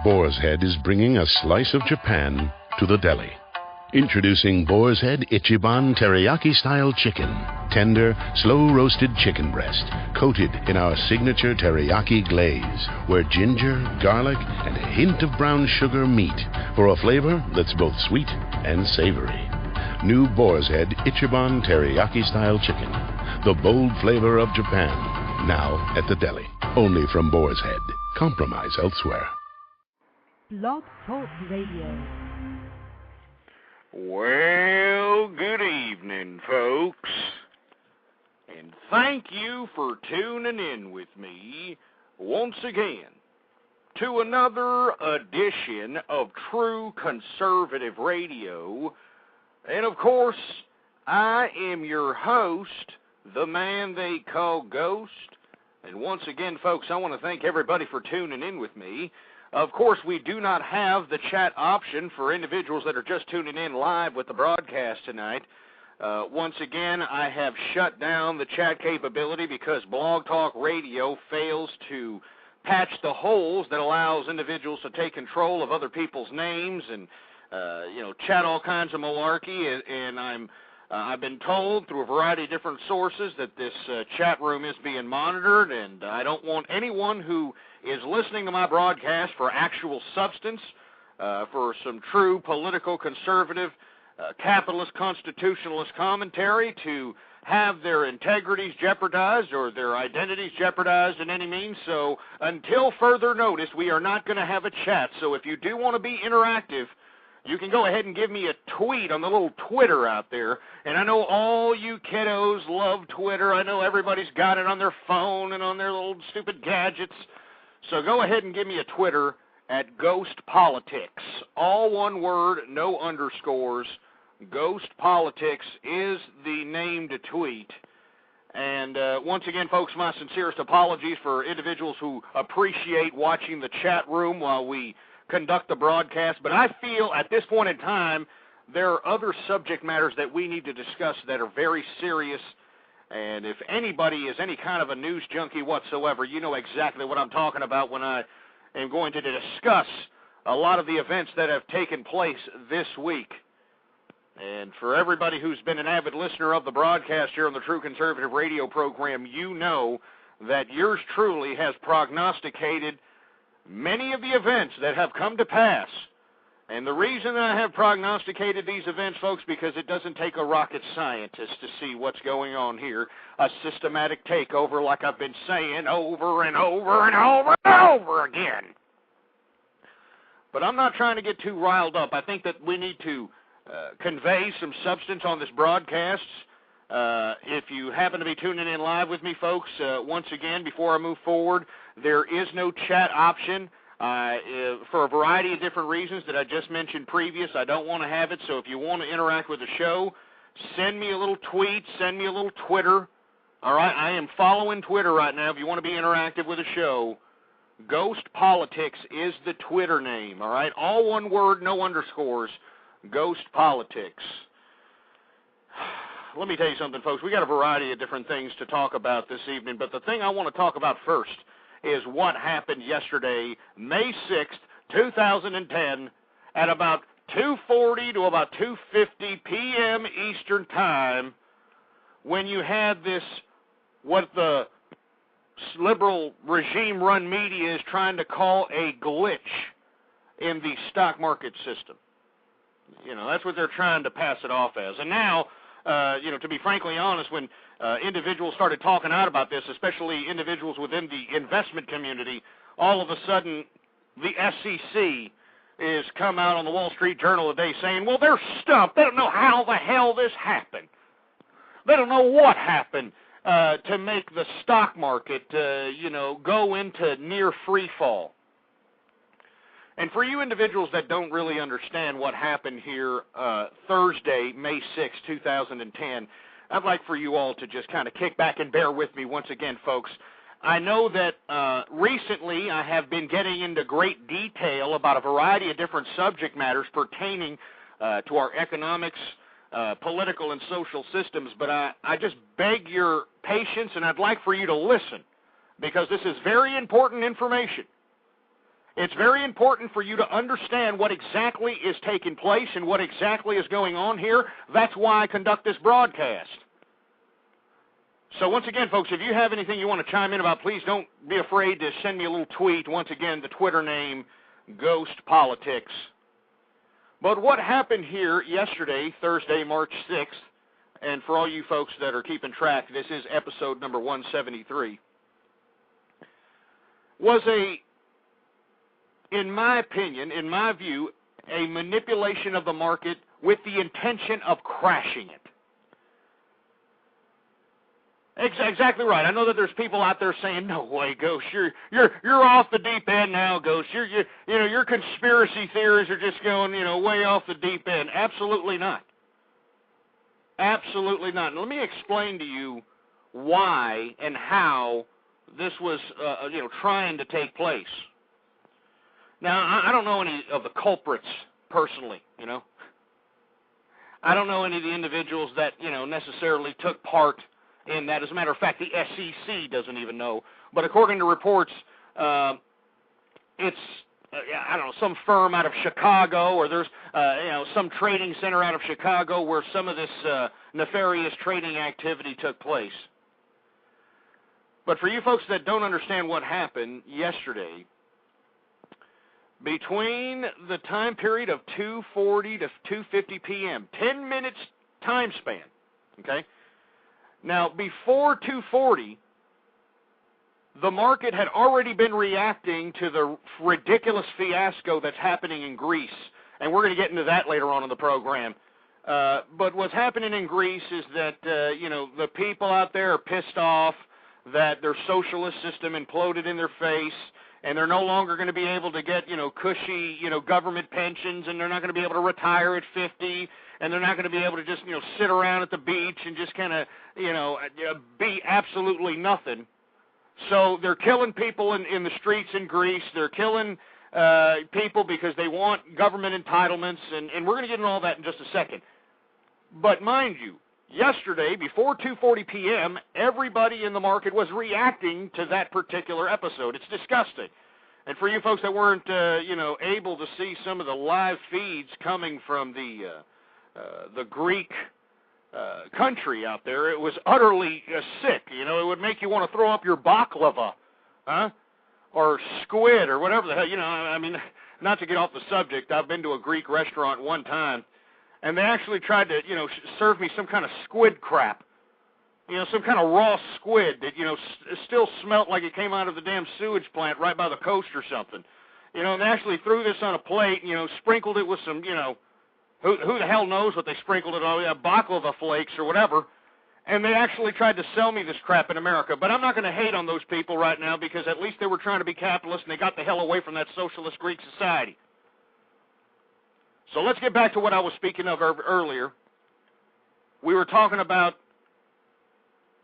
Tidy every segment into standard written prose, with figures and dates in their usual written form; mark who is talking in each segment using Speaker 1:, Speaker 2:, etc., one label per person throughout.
Speaker 1: Boar's Head is bringing a slice of Japan to the deli. Introducing Boar's Head Ichiban Teriyaki-style chicken. Tender, slow-roasted chicken breast, coated in our signature teriyaki glaze, where ginger, garlic, and a hint of brown sugar meet for a flavor that's both sweet and savory. New Boar's Head Ichiban Teriyaki-style chicken. The bold flavor of Japan. Now at the deli. Only from Boar's Head. Compromise elsewhere.
Speaker 2: Blog Talk Radio.
Speaker 3: Well, good evening, folks. And thank you for tuning in with me once again to another edition of True Conservative Radio. And, of course, I am your host, the man they call Ghost. And once again, folks, I want to thank everybody for tuning in with me. Of course, we do not have the chat option for individuals that are just tuning in live with the broadcast tonight. Once again, I have shut down the chat capability because Blog Talk Radio fails to patch the holes that allows individuals to take control of other people's names and, chat all kinds of malarkey. And I've been told through a variety of different sources that this chat room is being monitored, and I don't want anyone who is listening to my broadcast for actual substance, for some true political, conservative, capitalist, constitutionalist commentary to have their integrities jeopardized or their identities jeopardized in any means. So until further notice, we are not going to have a chat. So if you do want to be interactive, you can go ahead and give me a tweet on the little Twitter out there. And I know all you kiddos love Twitter. I know everybody's got it on their phone and on their little stupid gadgets. So go ahead and give me a Twitter at Ghost Politics. All one word, no underscores. Ghost Politics is the name to tweet. And once again, folks, my sincerest apologies for individuals who appreciate watching the chat room while we conduct the broadcast. But I feel at this point in time there are other subject matters that we need to discuss that are very serious. And if anybody is any kind of a news junkie whatsoever, you know exactly what I'm talking about when I am going to discuss a lot of the events that have taken place this week. And for everybody who's been an avid listener of the broadcast here on the True Conservative Radio program, you know that yours truly has prognosticated many of the events that have come to pass. And the reason I have prognosticated these events, folks, because it doesn't take a rocket scientist to see what's going on here. A systematic takeover, like I've been saying over and over and over and over again. But I'm not trying to get too riled up. I think that we need to convey some substance on this broadcast. If you happen to be tuning in live with me, folks, once again, before I move forward, there is no chat option. For a variety of different reasons that I just mentioned previous, I don't want to have it. So if you want to interact with the show, send me a little tweet, send me a little Twitter. All right, I am following Twitter right now. If you want to be interactive with the show, Ghost Politics is the Twitter name. All right, all one word, no underscores. Ghost Politics. Let me tell you something, folks. We got a variety of different things to talk about this evening, but the thing I want to talk about first is what happened yesterday, May 6th, 2010, at about 2:40 to about 2:50 p.m. Eastern Time, when you had this, what the liberal regime-run media is trying to call a glitch in the stock market system. You know, that's what they're trying to pass it off as. And now, to be frankly honest, when individuals started talking out about this, especially individuals within the investment community, all of a sudden the SEC is come out on the Wall Street Journal today saying, well, they're stumped. They don't know how the hell this happened. They don't know what happened to make the stock market, go into near free fall. And for you individuals that don't really understand what happened here Thursday, May 6, 2010, I'd like for you all to just kind of kick back and bear with me once again, folks. I know that recently I have been getting into great detail about a variety of different subject matters pertaining to our economics, political and social systems, but I just beg your patience, and I'd like for you to listen, because this is very important information. It's very important for you to understand what exactly is taking place and what exactly is going on here. That's why I conduct this broadcast. So once again, folks, if you have anything you want to chime in about, please don't be afraid to send me a little tweet. Once again, the Twitter name, Ghost Politics. But what happened here yesterday, Thursday, March 6th, and for all you folks that are keeping track, this is episode number 173, was in my opinion, in my view, a manipulation of the market with the intention of crashing it. Exactly right. I know that there's people out there saying, "No way, Ghost, you're off the deep end now, Ghost. Your conspiracy theories are just going, way off the deep end." Absolutely not. Absolutely not. And let me explain to you why and how this was, trying to take place. Now, I don't know any of the culprits personally, I don't know any of the individuals that, necessarily took part in that. As a matter of fact, the SEC doesn't even know. But according to reports, it's, some firm out of Chicago, or there's, some trading center out of Chicago where some of this nefarious trading activity took place. But for you folks that don't understand what happened yesterday, between the time period of 2:40 to 2:50 p.m., 10 minutes time span, okay? Now, before 2:40, the market had already been reacting to the ridiculous fiasco that's happening in Greece, and we're going to get into that later on in the program. But what's happening in Greece is that, the people out there are pissed off that their socialist system imploded in their face, and they're no longer going to be able to get, cushy, government pensions, and they're not going to be able to retire at 50, and they're not going to be able to just, sit around at the beach and just kind of, be absolutely nothing. So they're killing people in the streets in Greece. They're killing people because they want government entitlements, and we're going to get into all that in just a second. But mind you, yesterday, before 2:40 p.m., everybody in the market was reacting to that particular episode. It's disgusting. And for you folks that weren't, able to see some of the live feeds coming from the Greek country out there, it was utterly sick. It would make you want to throw up your baklava, or squid, or whatever the hell. Not to get off the subject, I've been to a Greek restaurant one time, and they actually tried to, serve me some kind of squid crap. Some kind of raw squid that, still smelt like it came out of the damn sewage plant right by the coast or something. And they actually threw this on a plate, sprinkled it with some, who the hell knows what they sprinkled it on, baklava flakes or whatever. And they actually tried to sell me this crap in America. But I'm not going to hate on those people right now, because at least they were trying to be capitalist, and they got the hell away from that socialist Greek society. So let's get back to what I was speaking of earlier. We were talking about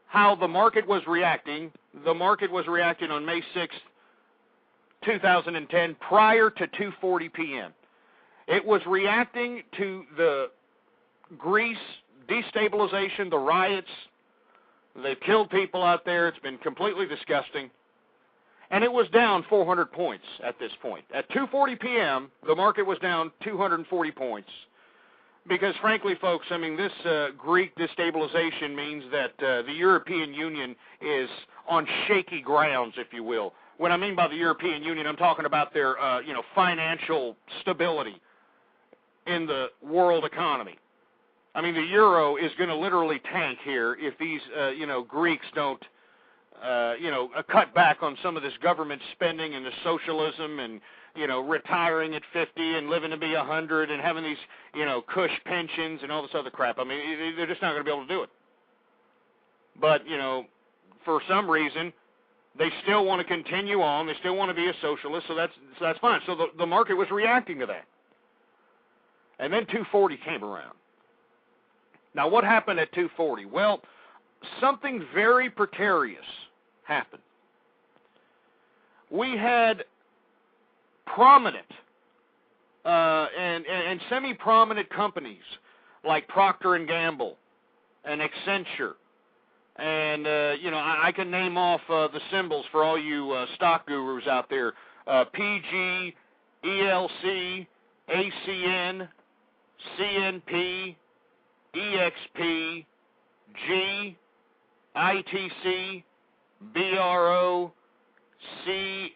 Speaker 3: how the market was reacting. The market was reacting on May 6th, 2010, prior to 2:40 p.m. It was reacting to the Greece destabilization, the riots. They've killed people out there. It's been completely disgusting. And it was down 400 points at this point. At 2:40 p.m., the market was down 240 points. Because, frankly, folks, this Greek destabilization means that the European Union is on shaky grounds, if you will. What I mean by the European Union, I'm talking about their, financial stability in the world economy. The euro is going to literally tank here if these, Greeks don't, cut back on some of this government spending and the socialism and, retiring at 50 and living to be 100 and having these, cush pensions and all this other crap. They're just not going to be able to do it. But, for some reason, they still want to continue on. They still want to be a socialist, so that's fine. So the market was reacting to that. And then 240 came around. Now, what happened at 240? Well, something very precarious happened. We had prominent and semi-prominent companies like Procter & Gamble and Accenture, and I can name off the symbols for all you stock gurus out there. PG, ELC, ACN, CNP, EXP, G, ITC, BRO, CASY,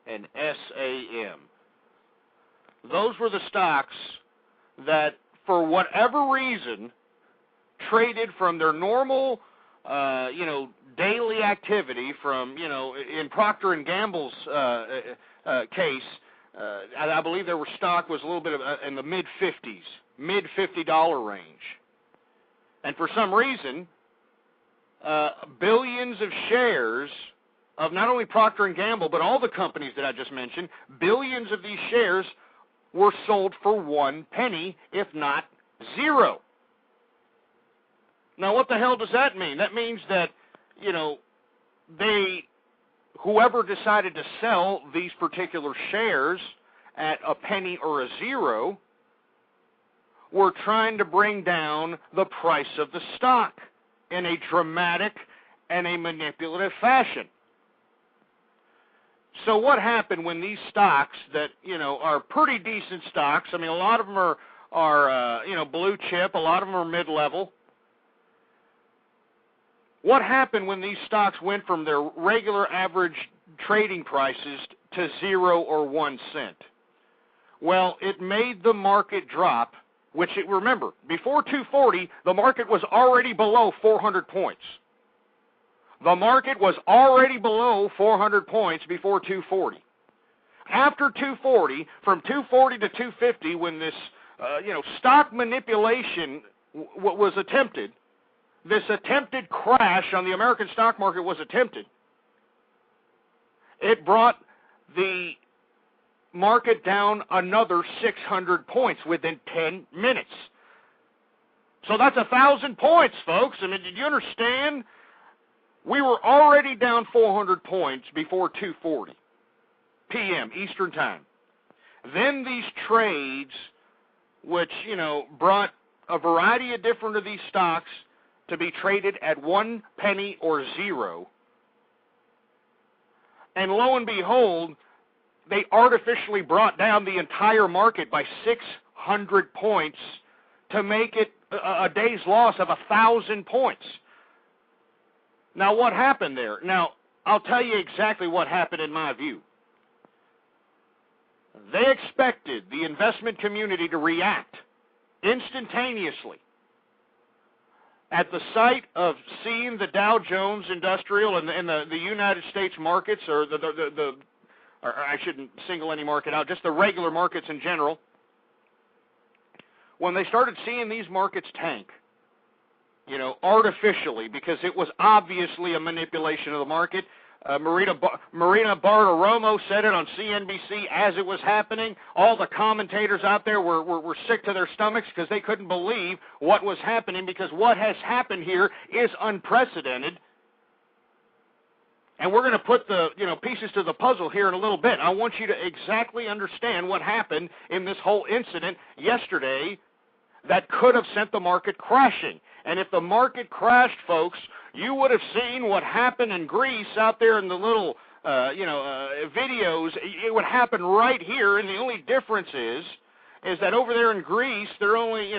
Speaker 3: and SAM. Those were the stocks that, for whatever reason, traded from their normal, daily activity from, in Procter & Gamble's case, I believe their stock was a little bit in the mid-50s, mid-$50 range. And for some reason, billions of shares of not only Procter & Gamble, but all the companies that I just mentioned, billions of these shares were sold for 1 penny, if not zero. Now, what the hell does that mean? That means that, whoever decided to sell these particular shares at a penny or a zero were trying to bring down the price of the stock in a dramatic and a manipulative fashion. So what happened when these stocks that, are pretty decent stocks, I mean, a lot of them are blue chip, a lot of them are mid-level. What happened when these stocks went from their regular average trading prices to 0 or 1 cent? Well, it made the market drop, which, remember, before 240, the market was already below 400 points. The market was already below 400 points before 240. After 240, from 240 to 250, when this, stock manipulation was attempted, this attempted crash on the American stock market was attempted, it brought the market down another 600 points within 10 minutes. So that's 1,000 points, folks. I mean, did you understand? We were already down 400 points before 2:40 p.m. Eastern Time. Then these trades, which, brought a variety of different of these stocks to be traded at 1 penny or zero. And lo and behold, they artificially brought down the entire market by 600 points to make it a day's loss of 1,000 points. Now, what happened there? Now, I'll tell you exactly what happened in my view. They expected the investment community to react instantaneously at the sight of seeing the Dow Jones Industrial and the United States markets, or or I shouldn't single any market out, just the regular markets in general. When they started seeing these markets tank, artificially, because it was obviously a manipulation of the market. Marina Bartiromo said it on CNBC as it was happening. All the commentators out there were sick to their stomachs because they couldn't believe what was happening, because what has happened here is unprecedented. And we're going to put the pieces to the puzzle here in a little bit. I want you to exactly understand what happened in this whole incident yesterday that could have sent the market crashing. And if the market crashed, folks, you would have seen what happened in Greece out there in the little, videos. It would happen right here, and the only difference is that over there in Greece, they're only,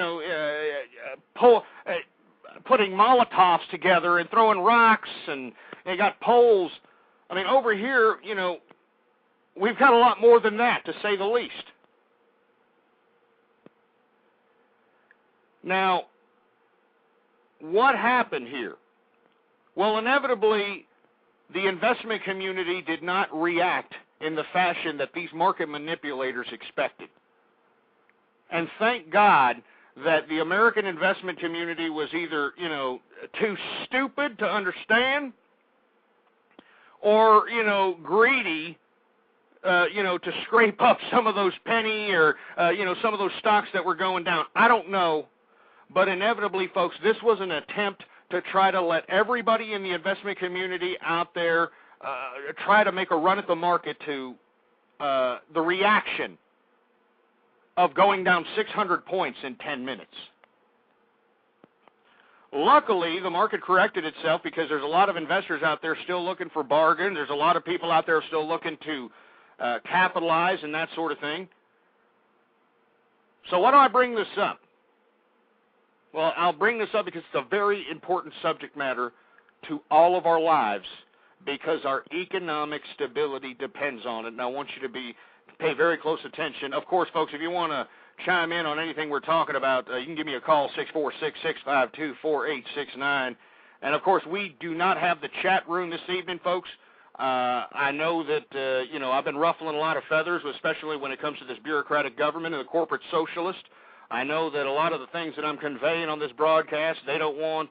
Speaker 3: putting Molotovs together and throwing rocks, and they got poles. I mean, over here, we've got a lot more than that, to say the least. Now, what happened here? Well, inevitably, the investment community did not react in the fashion that these market manipulators expected. And thank God that the American investment community was either, too stupid to understand, or, greedy, to scrape up some of those penny or, some of those stocks that were going down. I don't know. But inevitably, folks, this was an attempt to try to let everybody in the investment community out there try to make a run at the market to the reaction of going down 600 points in 10 minutes. Luckily, the market corrected itself because there's a lot of investors out there still looking for bargain. There's a lot of people out there still looking to capitalize and that sort of thing. So why do I bring this up? Well, I'll bring this up because it's a very important subject matter to all of our lives because our economic stability depends on it, and I want you to pay very close attention. Of course, folks, if you want to chime in on anything we're talking about, you can give me a call, 646-652-4869. And, of course, we do not have the chat room this evening, folks. I know that, I've been ruffling a lot of feathers, especially when it comes to this bureaucratic government and the corporate socialist. I know that a lot of the things that I'm conveying on this broadcast, they don't want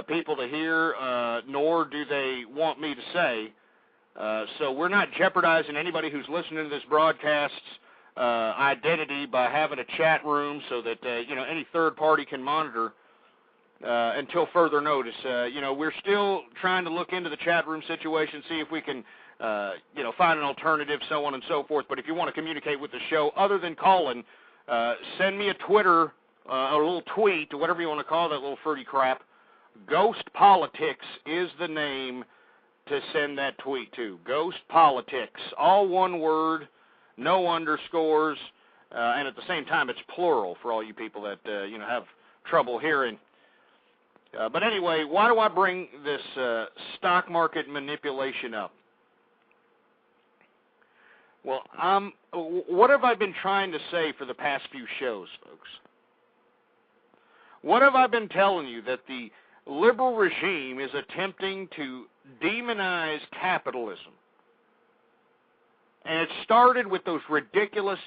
Speaker 3: people to hear, nor do they want me to say. So we're not jeopardizing anybody who's listening to this broadcast's identity by having a chat room so that, any third party can monitor until further notice. We're still trying to look into the chat room situation, see if we can, find an alternative, so on and so forth. But if you want to communicate with the show other than calling, send me a Twitter, a little tweet, or whatever you want to call that little fruity crap. Ghost Politics is the name to send that tweet to. Ghost Politics, all one word, no underscores, and at the same time it's plural for all you people that, have trouble hearing. But anyway, why do I bring this stock market manipulation up? Well, what have I been trying to say for the past few shows, folks? What have I been telling you? That the liberal regime is attempting to demonize capitalism. And it started with those ridiculous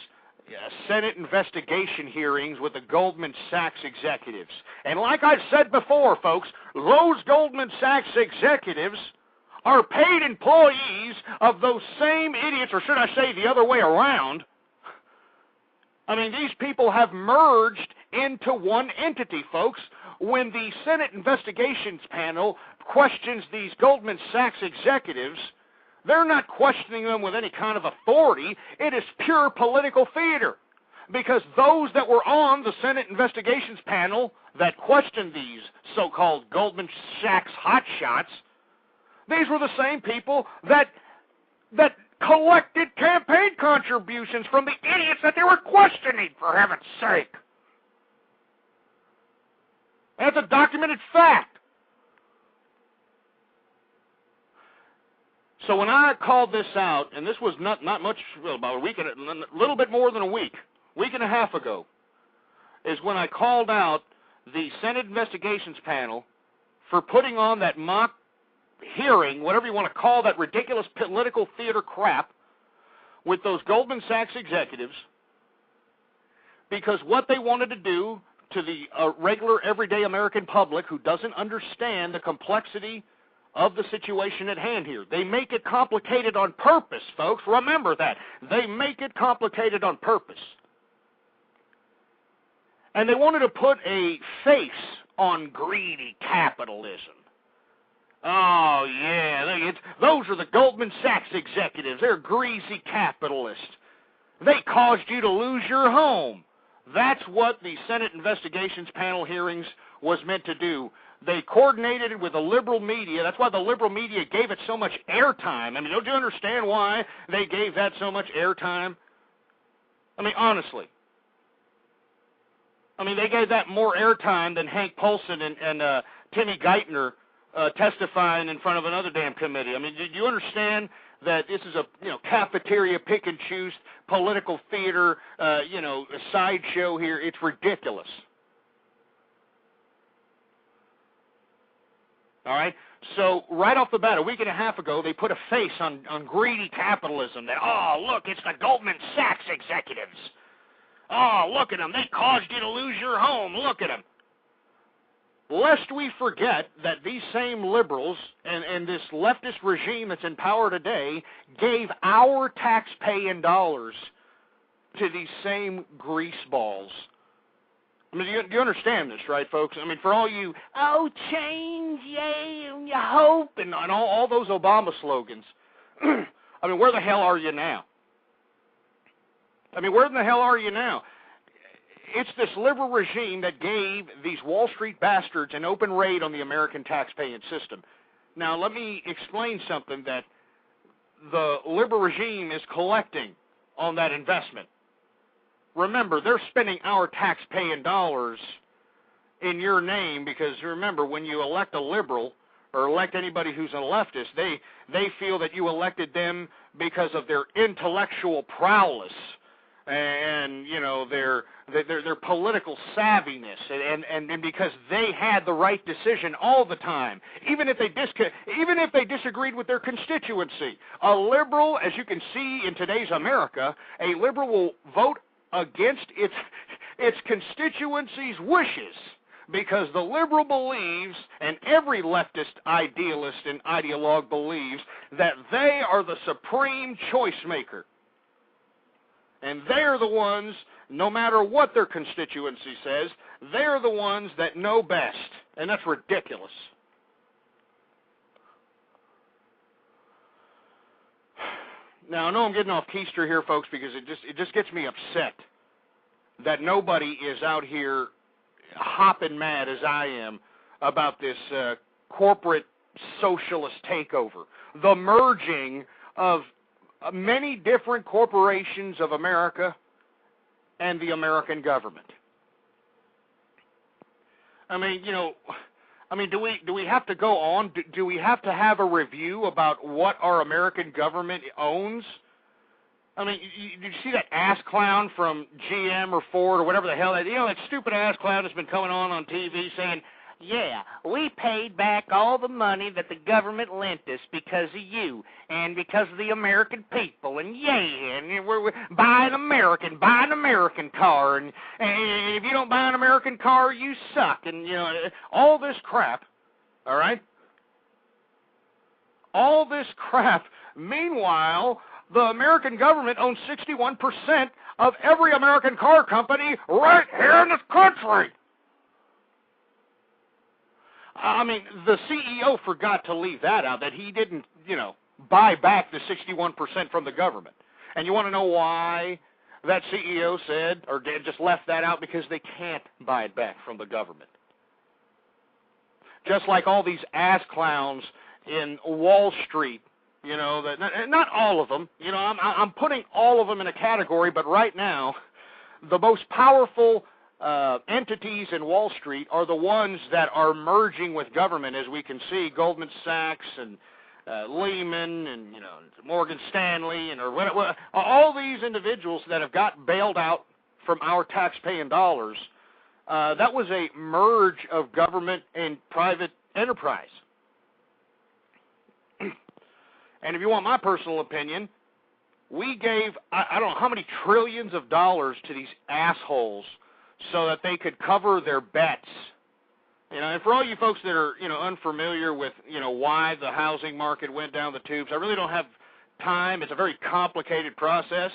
Speaker 3: Senate investigation hearings with the Goldman Sachs executives. And like I've said before, folks, those Goldman Sachs executives are paid employees of those same idiots, or should I say the other way around. I mean, these people have merged into one entity, folks. When the Senate investigations panel questions these Goldman Sachs executives, they're not questioning them with any kind of authority. It is pure political theater. Because those that were on the Senate investigations panel that questioned these so-called Goldman Sachs hotshots, these were the same people that collected campaign contributions from the idiots that they were questioning, for heaven's sake. That's a documented fact. So when I called this out, and this was not much, well, about a week, a little bit more than a week and a half ago, is when I called out the Senate investigations panel for putting on that mock hearing, whatever you want to call that ridiculous political theater crap, with those Goldman Sachs executives, because what they wanted to do to the regular, everyday American public who doesn't understand the complexity of the situation at hand here. They make it complicated on purpose, folks. Remember that. They make it complicated on purpose. And they wanted to put a face on greedy capitalism. Oh, yeah, those are the Goldman Sachs executives. They're greasy capitalists. They caused you to lose your home. That's what the Senate investigations panel hearings was meant to do. They coordinated it with the liberal media. That's why the liberal media gave it so much airtime. I mean, don't you understand why they gave that so much airtime? I mean, honestly. I mean, they gave that more airtime than Hank Paulson and Timmy Geithner testifying in front of another damn committee. I mean, do you understand that this is a cafeteria pick and choose political theater a sideshow here? It's ridiculous. All right? So right off the bat, a week and a half ago, they put a face on greedy capitalism. That, oh, look, it's the Goldman Sachs executives. Oh, look at them. They caused you to lose your home. Look at them. Lest we forget that these same liberals and this leftist regime that's in power today gave our tax-paying dollars to these same greaseballs. I mean, do you understand this, right, folks? I mean, for all you, oh, change, yay, and you hope, and all those Obama slogans, I mean, where the hell are you now? I mean, where in the hell are you now? It's this liberal regime that gave these Wall Street bastards an open raid on the American tax-paying system. Now, let me explain something that the liberal regime is collecting on that investment. Remember, they're spending our tax-paying dollars in your name because, remember, when you elect a liberal or elect anybody who's a leftist, they feel that you elected them because of their intellectual prowess and, you know, their political savviness and because they had the right decision all the time, even if they disagreed with their constituency. A liberal, as you can see in today's America, a liberal will vote against its constituency's wishes because the liberal believes, and every leftist idealist and ideologue believes, that they are the supreme choice maker. And they're the ones, no matter what their constituency says, they're the ones that know best. And that's ridiculous. Now, I know I'm getting off keister here, folks, because it just gets me upset that nobody is out here hopping mad as I am about this corporate socialist takeover. The merging of many different corporations of America and the American government. I mean, you know, do we have to go on? Do we have to have a review about what our American government owns? I mean, did you see that ass clown from GM or Ford or whatever the hell that, you know, that stupid ass clown that's been coming on TV saying, yeah, we paid back all the money that the government lent us because of you and because of the American people, and yeah, and we're buy an American car, and if you don't buy an American car, you suck, and, you know, all this crap, all right? All this crap. Meanwhile, the American government owns 61% of every American car company right here in this country. I mean, the CEO forgot to leave that out, that he didn't, you know, buy back the 61% from the government. And you want to know why that CEO said, or just left that out? Because they can't buy it back from the government. Just like all these ass clowns in Wall Street, you know, that not all of them, you know, I'm putting all of them in a category, but right now, the most powerful entities in Wall Street are the ones that are merging with government, as we can see. Goldman Sachs and Lehman and, you know, Morgan Stanley and or all these individuals that have got bailed out from our tax-paying dollars. That was a merge of government and private enterprise. And if you want my personal opinion, we gave, I don't know how many trillions of dollars to these assholes so that they could cover their bets. You know, and for all you folks that are, you know, unfamiliar with, you know, why the housing market went down the tubes, I really don't have time. It's a very complicated process.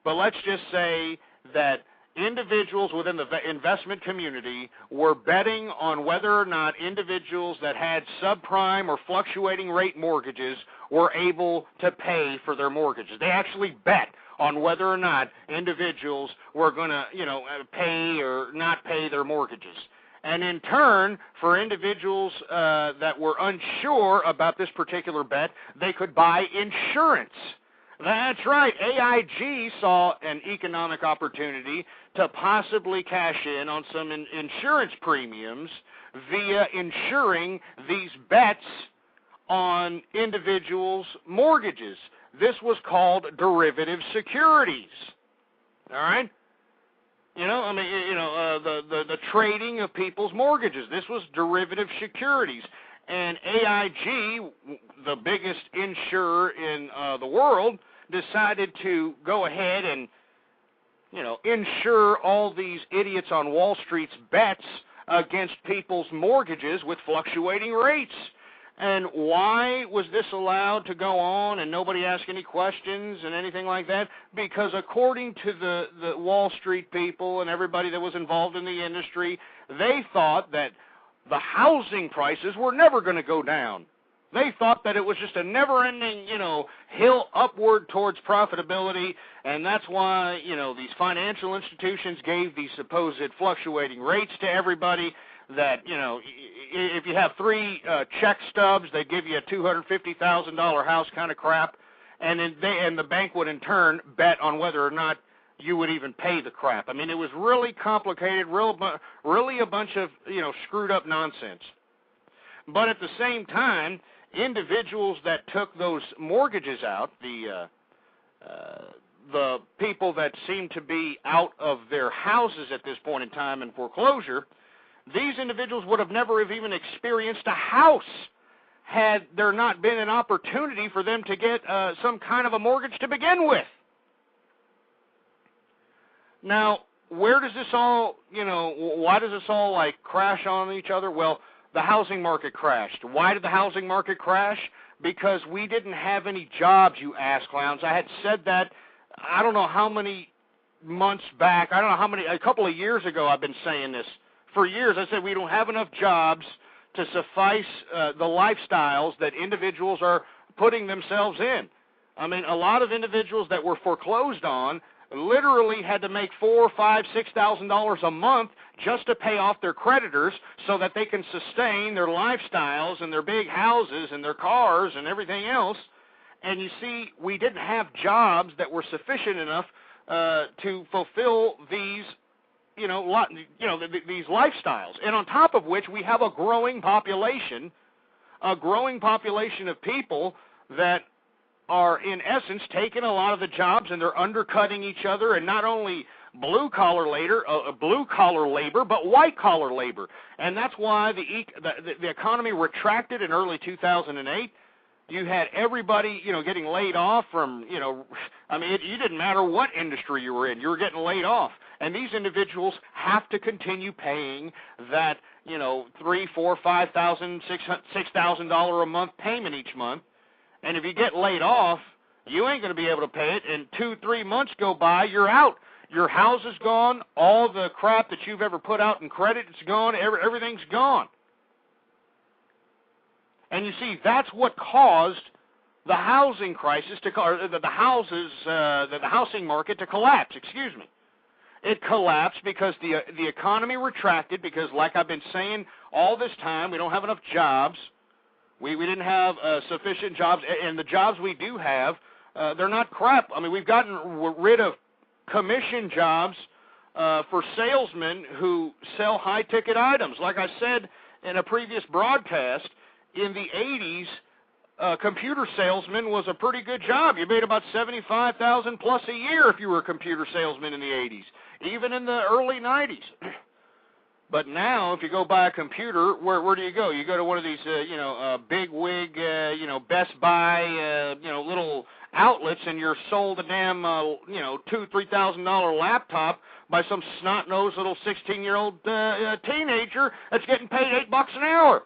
Speaker 3: But let's just say that individuals within the investment community were betting on whether or not individuals that had subprime or fluctuating rate mortgages were able to pay for their mortgages. They actually bet on whether or not individuals were going to, you know, pay or not pay their mortgages. And in turn, for individuals that were unsure about this particular bet, they could buy insurance. That's right. AIG saw an economic opportunity to possibly cash in on some insurance premiums via insuring these bets on individuals' mortgages. This was called derivative securities. All right? You know, I mean, you know, the trading of people's mortgages. This was derivative securities. And AIG, the biggest insurer in the world, decided to go ahead and, you know, insure all these idiots on Wall Street's bets against people's mortgages with fluctuating rates. And why was this allowed to go on and nobody asked any questions and anything like that? Because according to the Wall Street people and everybody that was involved in the industry, they thought that the housing prices were never going to go down. They thought that it was just a never-ending, hill upward towards profitability, and that's why, these financial institutions gave these supposed fluctuating rates to everybody. That, if you have 3 check stubs, they give you a $250,000 house kind of crap, and the bank would in turn bet on whether or not you would even pay the crap. I mean, it was really complicated, really a bunch of, screwed up nonsense. But at the same time, individuals that took those mortgages out, the people that seem to be out of their houses at this point in time in foreclosure, these individuals would have never have even experienced a house had there not been an opportunity for them to get some kind of a mortgage to begin with. Now, where does this all, why does this all, crash on each other? Well, the housing market crashed. Why did the housing market crash? Because we didn't have any jobs, you ass clowns. I had said that, I don't know how many months back, a couple of years ago I've been saying this. For years I said we don't have enough jobs to suffice the lifestyles that individuals are putting themselves in. I mean, a lot of individuals that were foreclosed on literally had to make $4,000, $5,000, $6,000 a month just to pay off their creditors so that they can sustain their lifestyles and their big houses and their cars and everything else. And you see, we didn't have jobs that were sufficient enough to fulfill these, these lifestyles. And on top of which, we have a growing population of people that are, in essence, taking a lot of the jobs, and they're undercutting each other, and not only blue-collar labor, but white-collar labor. And that's why the economy retracted in early 2008. You had everybody, getting laid off from, it didn't matter what industry you were in. You were getting laid off. And these individuals have to continue paying that, $3,000, $4,000, $5,000, $6,000 a month payment each month. And if you get laid off, you ain't going to be able to pay it. And 2-3 months go by, you're out. Your house is gone. All the crap that you've ever put out in credit, it's gone. Everything's gone. And you see, that's what caused the housing crisis the housing market to collapse. Excuse me. It collapsed because the economy retracted. Because, like I've been saying all this time, we don't have enough jobs. We didn't have sufficient jobs, and the jobs we do have, they're not crap. I mean, we've gotten rid of commission jobs for salesmen who sell high-ticket items. Like I said in a previous broadcast, in the 80s, computer salesman was a pretty good job. You made about $75,000 plus a year if you were a computer salesman in the 80s, even in the early 90s. But now, if you go buy a computer, where do you go? You go to one of these, big wig, Best Buy, little outlets, and you're sold a damn, $2,000-$3,000 laptop by some snot-nosed little 16-year-old teenager that's getting paid $8 an hour.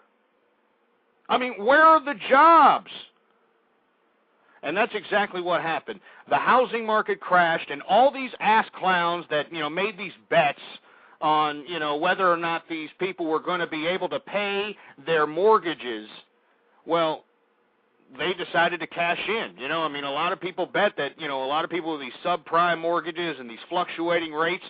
Speaker 3: I mean, where are the jobs? And that's exactly what happened. The housing market crashed, and all these ass clowns that, made these bets on, whether or not these people were going to be able to pay their mortgages, well, they decided to cash in. A lot of people bet that, a lot of people with these subprime mortgages and these fluctuating rates,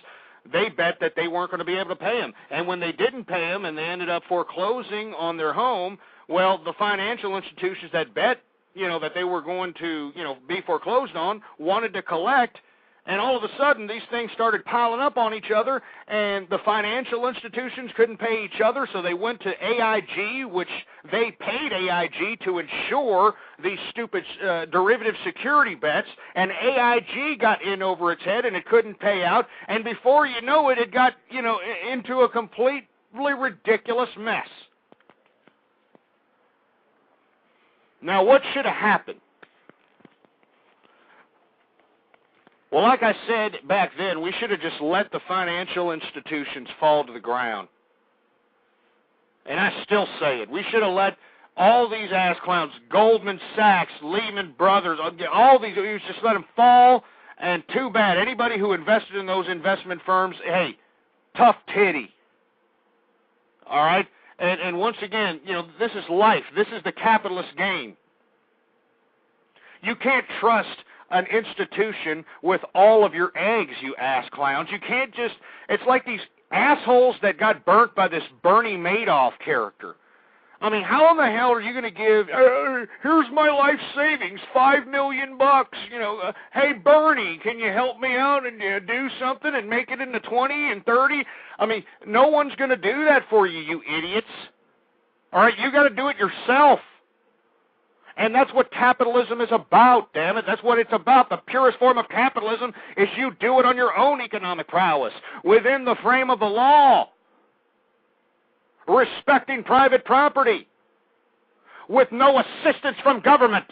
Speaker 3: they bet that they weren't going to be able to pay them. And when they didn't pay them and they ended up foreclosing on their home, well, the financial institutions that bet, that they were going to, be foreclosed on wanted to collect. And all of a sudden, these things started piling up on each other, and the financial institutions couldn't pay each other, so they went to AIG, which they paid AIG to insure these stupid derivative security bets, and AIG got in over its head, and it couldn't pay out, and before you know it, it got, into a completely ridiculous mess. Now, what should have happened? Well, like I said back then, we should have just let the financial institutions fall to the ground. And I still say it. We should have let all these ass clowns, Goldman Sachs, Lehman Brothers, all these, we just let them fall, and too bad. Anybody who invested in those investment firms, hey, tough titty. All right? And once again, this is life. This is the capitalist game. You can't trust an institution with all of your eggs, you ass clowns. You can't just, it's like these assholes that got burnt by this Bernie Madoff character. I mean, how in the hell are you going to give, here's my life savings, $5 million, hey, Bernie, can you help me out and do something and make it into 20 and 30? I mean, no one's going to do that for you, you idiots. All right, you got to do it yourself. And that's what capitalism is about, damn it. That's what it's about. The purest form of capitalism is you do it on your own economic prowess, within the frame of the law, respecting private property, with no assistance from government.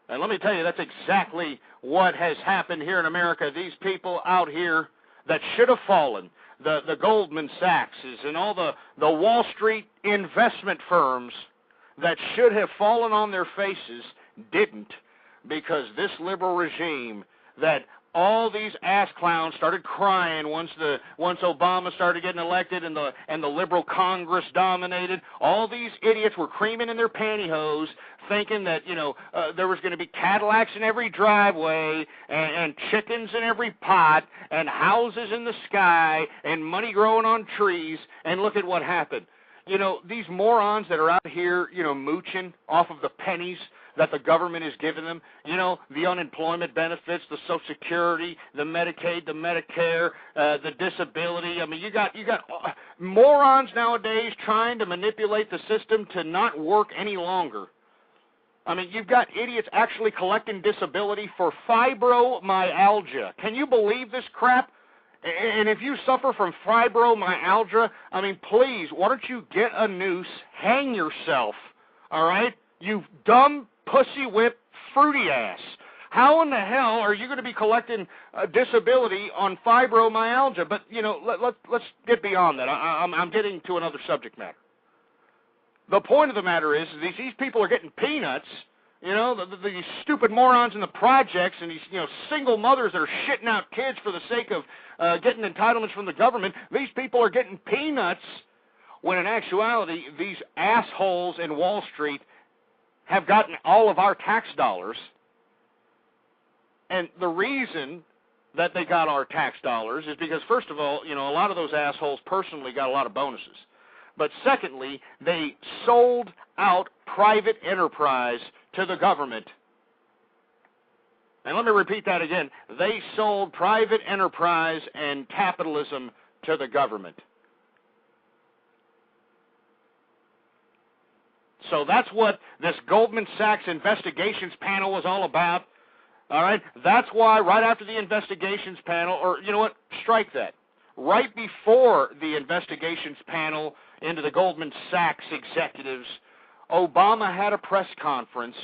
Speaker 3: And let me tell you, that's exactly what has happened here in America. These people out here that should have fallen, the Goldman Sachses and all the Wall Street investment firms that should have fallen on their faces, didn't, because this liberal regime that all these ass clowns started crying once Obama started getting elected and the liberal Congress dominated. All these idiots were creaming in their pantyhose, thinking that there was going to be Cadillacs in every driveway and chickens in every pot and houses in the sky and money growing on trees. And look at what happened. These morons that are out here, mooching off of the pennies that the government is giving them, the unemployment benefits, the Social Security, the Medicaid, the Medicare, the disability. I mean, you got morons nowadays trying to manipulate the system to not work any longer. I mean, you've got idiots actually collecting disability for fibromyalgia. Can you believe this crap? And if you suffer from fibromyalgia, I mean, please, why don't you get a noose, hang yourself, all right? You dumb, pussy whip, fruity ass. How in the hell are you going to be collecting disability on fibromyalgia? But, let's get beyond that. I'm getting to another subject matter. The point of the matter is these people are getting peanuts. These stupid morons in the projects and these, single mothers that are shitting out kids for the sake of getting entitlements from the government. These people are getting peanuts when in actuality these assholes in Wall Street have gotten all of our tax dollars. And the reason that they got our tax dollars is because, first of all, a lot of those assholes personally got a lot of bonuses. But secondly, they sold out private enterprise to the government. And let me repeat that again. They sold private enterprise and capitalism to the government. So that's what this Goldman Sachs investigations panel was all about. All right? That's why right after the investigations panel, or you know what, strike that. Right before the investigations panel into the Goldman Sachs executives, Obama had a press conference.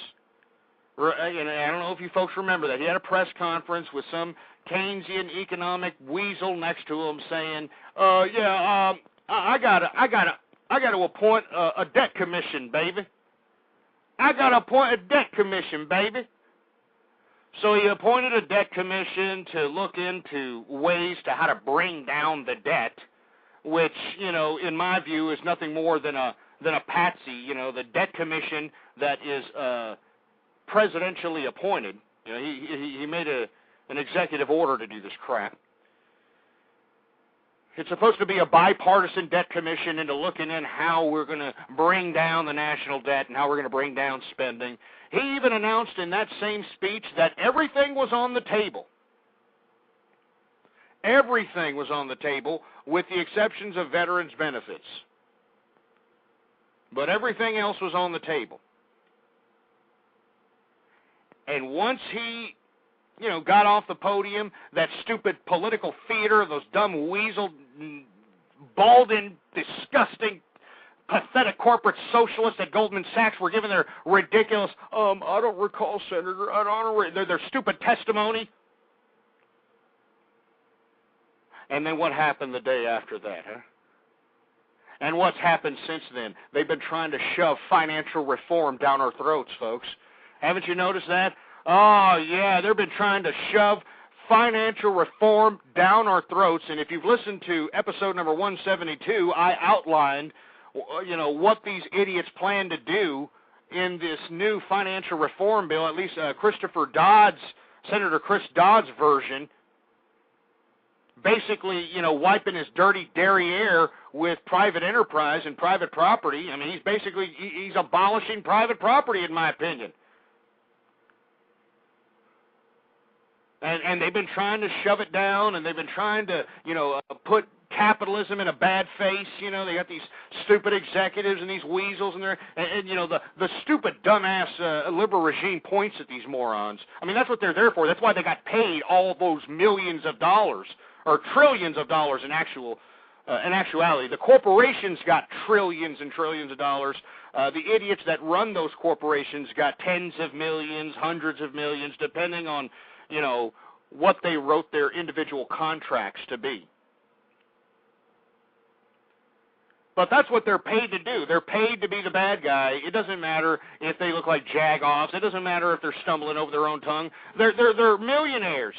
Speaker 3: And I don't know if you folks remember that. He had a press conference with some Keynesian economic weasel next to him saying, I got to appoint a debt commission, baby. I got to appoint a debt commission, baby. So he appointed a debt commission to look into ways to how to bring down the debt, which, in my view, is nothing more than a patsy. The debt commission that is presidentially appointed. He made an executive order to do this crap. It's supposed to be a bipartisan debt commission into looking in how we're going to bring down the national debt and how we're going to bring down spending. He even announced in that same speech that everything was on the table. Everything was on the table with the exceptions of veterans' benefits. But everything else was on the table. And once he, got off the podium, that stupid political theater, those dumb weasel, balding, disgusting, pathetic corporate socialists at Goldman Sachs were giving their ridiculous, I don't recall, Senator, I don't their stupid testimony. And then what happened the day after that, huh? And what's happened since then? They've been trying to shove financial reform down our throats, folks. Haven't you noticed that? Oh, yeah, they've been trying to shove financial reform down our throats. And if you've listened to episode number 172, I outlined, what these idiots plan to do in this new financial reform bill, at least Senator Chris Dodd's version, basically, wiping his dirty derriere with private enterprise and private property. I mean, he's abolishing private property, in my opinion. And they've been trying to shove it down, and they've been trying to, put capitalism in a bad face. They got these stupid executives and these weasels, and the stupid, dumbass liberal regime points at these morons. I mean, that's what they're there for. That's why they got paid all those millions of dollars, or trillions of dollars in actuality. The corporations got trillions and trillions of dollars. The idiots that run those corporations got tens of millions, hundreds of millions, depending on, what they wrote their individual contracts to be. But that's what they're paid to do. They're paid to be the bad guy. It doesn't matter if they look like jag-offs. It doesn't matter if they're stumbling over their own tongue. They're millionaires,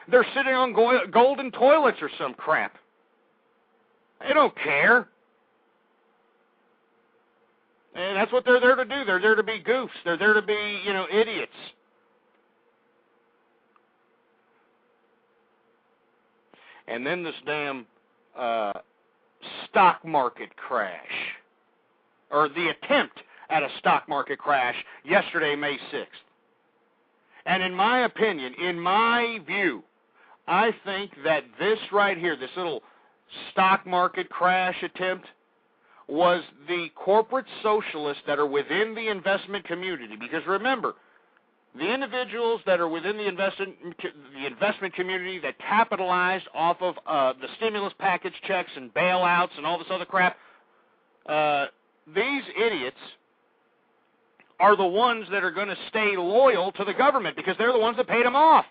Speaker 3: They're sitting on golden toilets or some crap. They don't care. And that's what they're there to do. They're there to be goofs. They're there to be, idiots. And then this damn stock market crash, or the attempt at a stock market crash yesterday, May 6th. And in my opinion, in my view, I think that this right here, this little stock market crash attempt, was the corporate socialists that are within the investment community. Because remember, the individuals that are within the investment community that capitalized off of the stimulus package checks and bailouts and all this other crap, these idiots are the ones that are going to stay loyal to the government because they're the ones that paid them off.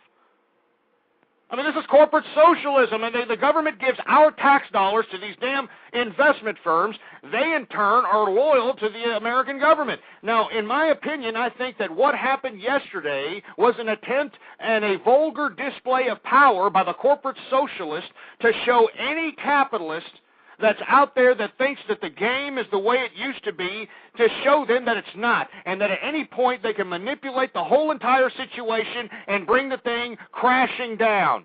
Speaker 3: I mean, this is corporate socialism, and the government gives our tax dollars to these damn investment firms. They, in turn, are loyal to the American government. Now, in my opinion, I think that what happened yesterday was an attempt and a vulgar display of power by the corporate socialist to show any capitalist that's out there that thinks that the game is the way it used to be, to show them that it's not, and that at any point they can manipulate the whole entire situation and bring the thing crashing down.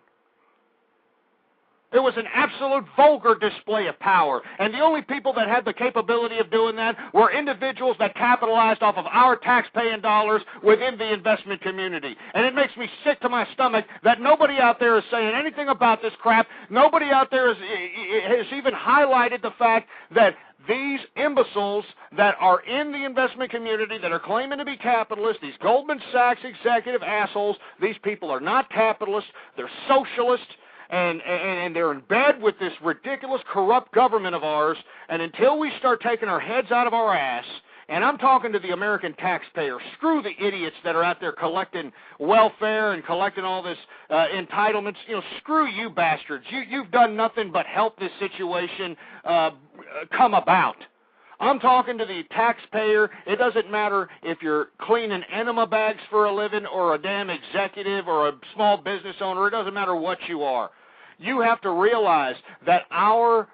Speaker 3: It was an absolute vulgar display of power, and the only people that had the capability of doing that were individuals that capitalized off of our tax-paying dollars within the investment community. And it makes me sick to my stomach that nobody out there is saying anything about this crap. Nobody out there has even highlighted the fact that these imbeciles that are in the investment community that are claiming to be capitalists, these Goldman Sachs executive assholes, these people are not capitalists, they're socialists. And they're in bed with this ridiculous, corrupt government of ours, and until we start taking our heads out of our ass, and I'm talking to the American taxpayer, screw the idiots that are out there collecting welfare and collecting all this entitlements, screw you bastards. You've done nothing but help this situation come about. I'm talking to the taxpayer. It doesn't matter if you're cleaning enema bags for a living or a damn executive or a small business owner. It doesn't matter what you are. You have to realize that our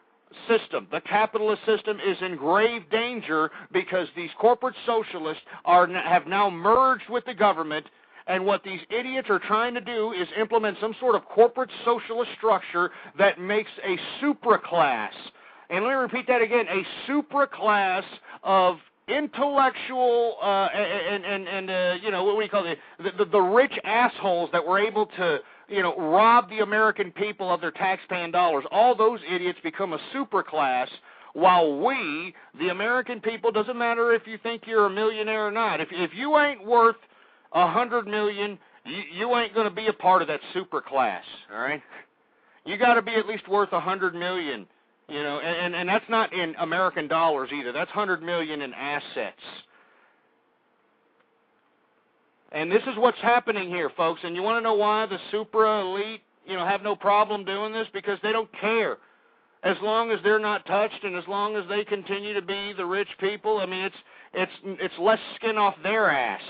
Speaker 3: system, the capitalist system, is in grave danger because these corporate socialists have now merged with the government, and what these idiots are trying to do is implement some sort of corporate socialist structure that makes a supraclass. And let me repeat that again, a supraclass of intellectual what do you call it, the rich assholes that were able to rob the American people of their tax-paying dollars. All those idiots become a superclass, while we, the American people, doesn't matter if you think you're a millionaire or not. If you ain't worth $100 million, you ain't going to be a part of that superclass. All right, you got to be at least worth $100 million. And that's not in American dollars either. That's $100 million in assets. And this is what's happening here, folks. And you want to know why the super elite, have no problem doing this? Because they don't care. As long as they're not touched, and as long as they continue to be the rich people, I mean, it's less skin off their ass.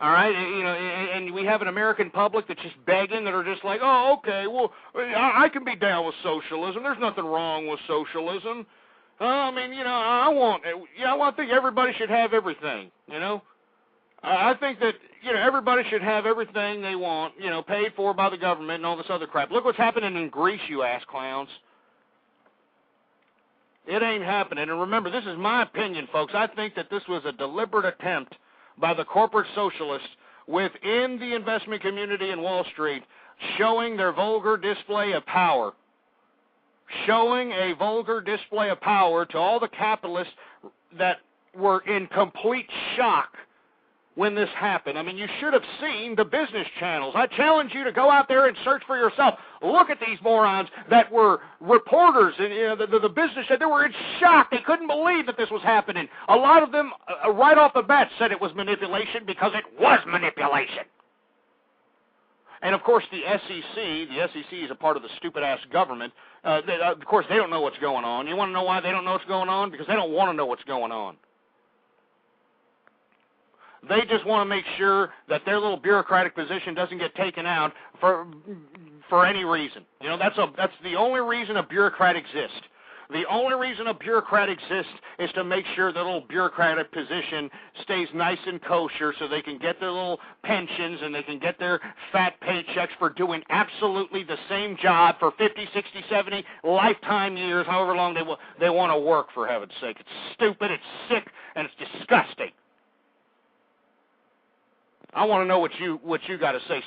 Speaker 3: All right, and we have an American public that's just begging, that are just like, oh, okay, well, I can be down with socialism. There's nothing wrong with socialism. I mean, I think everybody should have everything. I think that everybody should have everything they want, paid for by the government and all this other crap. Look what's happening in Greece, you ass clowns. It ain't happening. And remember, this is my opinion, folks. I think that this was a deliberate attempt by the corporate socialists within the investment community in Wall Street, showing their vulgar display of power. Showing a vulgar display of power to all the capitalists that were in complete shock when this happened. I mean, you should have seen the business channels. I challenge you to go out there and search for yourself. Look at these morons that were reporters, and the business, they were in shock. They couldn't believe that this was happening. A lot of them, right off the bat, said it was manipulation because it was manipulation. And, of course, the SEC is a part of the stupid-ass government. Of course, they don't know what's going on. You want to know why they don't know what's going on? Because they don't want to know what's going on. They just want to make sure that their little bureaucratic position doesn't get taken out for any reason. That's the only reason a bureaucrat exists. The only reason a bureaucrat exists is to make sure the little bureaucratic position stays nice and kosher so they can get their little pensions and they can get their fat paychecks for doing absolutely the same job for 50, 60, 70 lifetime years, however long they want to work, for heaven's sake. It's stupid, it's sick, and it's disgusting. I want to know what you got to say.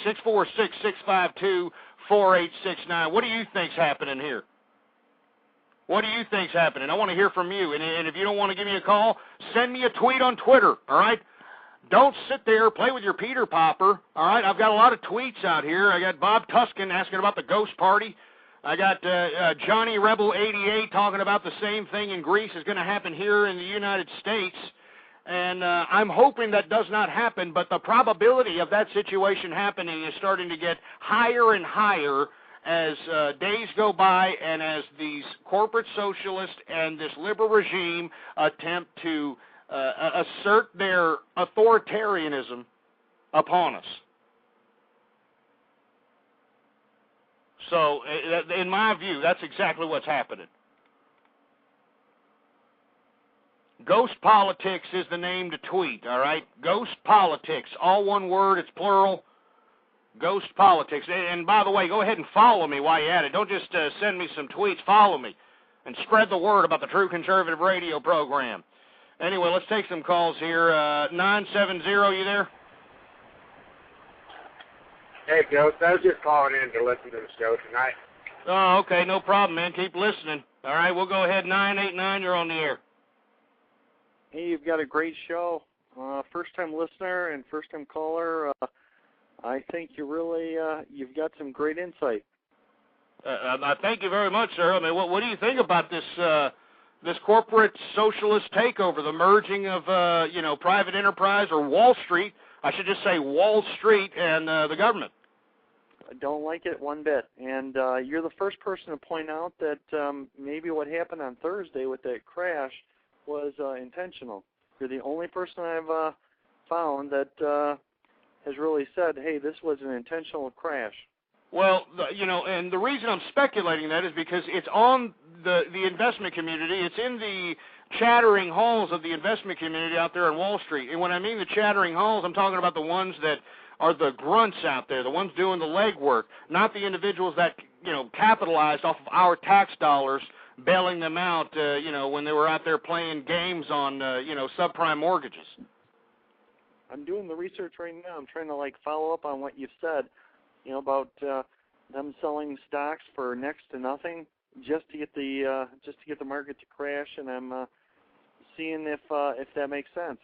Speaker 3: 646-652-4869. What do you think's happening here? What do you think's happening? I want to hear from you. And if you don't want to give me a call, send me a tweet on Twitter, all right? Don't sit there, play with your Peter Popper, all right? I've got a lot of tweets out here. I got Bob Tuskin asking about the ghost party. I got Johnny Rebel 88 talking about the same thing in Greece is going to happen here in the United States. And I'm hoping that does not happen, but the probability of that situation happening is starting to get higher and higher as days go by and as these corporate socialists and this liberal regime attempt to assert their authoritarianism upon us. So, in my view, that's exactly what's happening. Ghost Politics is the name to tweet, all right? Ghost Politics, all one word, it's plural. Ghost Politics. And by the way, go ahead and follow me while you're at it. Don't just send me some tweets. Follow me and spread the word about the True Conservative Radio program. Anyway, let's take some calls here. 970, you there?
Speaker 4: Hey, Ghost, I was just calling in to listen to the show tonight.
Speaker 3: Oh, okay, no problem, man. Keep listening. All right, we'll go ahead. 989, you're on the air.
Speaker 5: Hey, you've got a great show. First-time listener and first-time caller. I think you've got some great insight.
Speaker 3: I thank you very much, sir. I mean, what do you think about this corporate socialist takeover, the merging of private enterprise, or Wall Street? I should just say Wall Street and the government.
Speaker 5: I don't like it one bit. And you're the first person to point out that maybe what happened on Thursday with that crash was intentional. You're the only person I've found that has really said, hey, this was an intentional crash.
Speaker 3: Well, and the reason I'm speculating that is because it's on the investment community. It's in the chattering halls of the investment community out there on Wall Street. And when I mean the chattering halls, I'm talking about the ones that are the grunts out there, the ones doing the legwork, not the individuals that, capitalized off of our tax dollars, bailing them out, when they were out there playing games on, subprime mortgages.
Speaker 5: I'm doing the research right now. I'm trying to follow up on what you've said, about them selling stocks for next to nothing just to get the market to crash, and I'm seeing if that makes sense.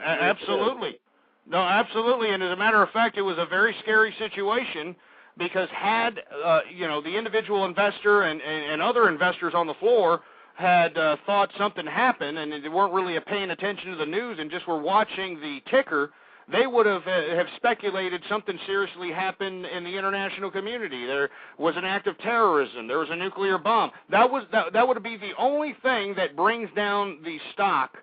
Speaker 3: Absolutely. No, absolutely. And as a matter of fact, it was a very scary situation. Because had, the individual investor and other investors on the floor had thought something happened and they weren't really paying attention to the news and just were watching the ticker, they would have speculated something seriously happened in the international community. There was an act of terrorism. There was a nuclear bomb. That would be the only thing that brings down the stock,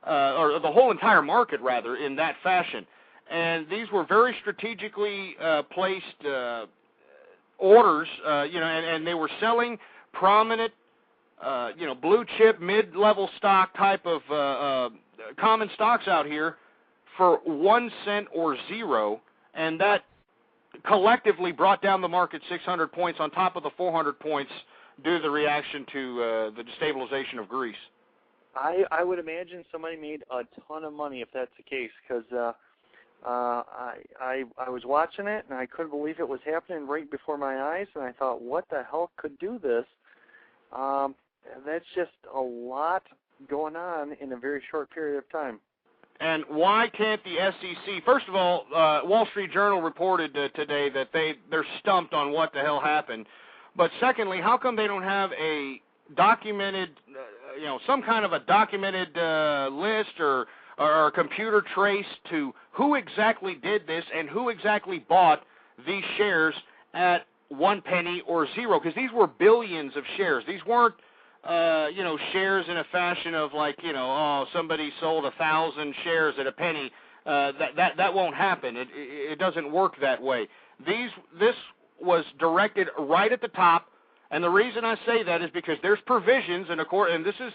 Speaker 3: or the whole entire market, rather, in that fashion. and these were very strategically placed orders, and they were selling prominent, blue chip, mid-level stock type of common stocks out here for 1 cent or zero, and that collectively brought down the market 600 points on top of the 400 points due to the reaction to the destabilization of Greece.
Speaker 5: I would imagine somebody made a ton of money if that's the case, because I was watching it and I couldn't believe it was happening right before my eyes, and I thought, what the hell could do this? That's just a lot going on in a very short period of time.
Speaker 3: And why can't the SEC? First of all, Wall Street Journal reported today that they're stumped on what the hell happened. But secondly, how come they don't have a documented, some kind of a documented list or a computer trace to who exactly did this and who exactly bought these shares at 1 penny or zero? Because these were billions of shares. These weren't shares in a fashion of like, somebody sold 1,000 shares at a penny. That won't happen. It doesn't work that way. This was directed right at the top, and the reason I say that is because there's provisions, and this is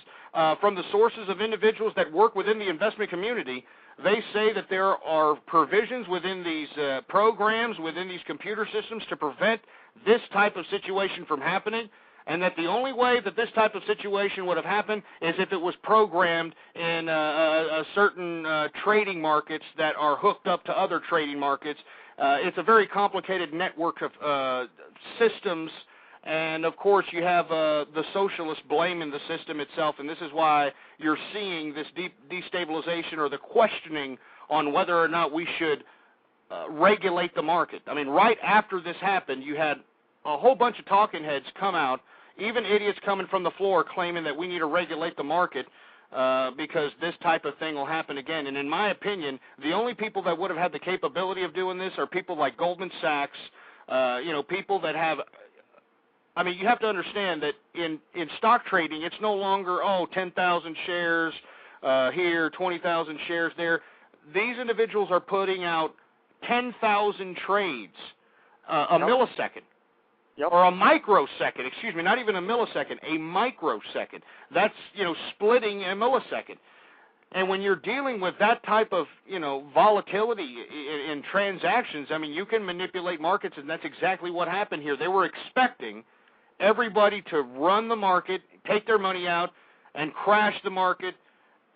Speaker 3: from the sources of individuals that work within the investment community. They say that there are provisions within these programs, within these computer systems to prevent this type of situation from happening, and that the only way that this type of situation would have happened is if it was programmed in a certain trading markets that are hooked up to other trading markets. It's a very complicated network of systems, and of course you have the socialists blaming the system itself, and this is why you're seeing this destabilization or the questioning on whether or not we should regulate the market. I mean, right after this happened, you had a whole bunch of talking heads come out, even idiots coming from the floor claiming that we need to regulate the market because this type of thing will happen again. And in my opinion, the only people that would have had the capability of doing this are people like Goldman Sachs, people that have, you have to understand that in stock trading, it's no longer, 10,000 shares here, 20,000 shares there. These individuals are putting out 10,000 trades a millisecond.
Speaker 5: Yep.
Speaker 3: Or a microsecond, not even a millisecond, a microsecond. That's, splitting a millisecond. And when you're dealing with that type of, volatility in transactions, you can manipulate markets, and that's exactly what happened here. They were expecting everybody to run the market, take their money out, and crash the market.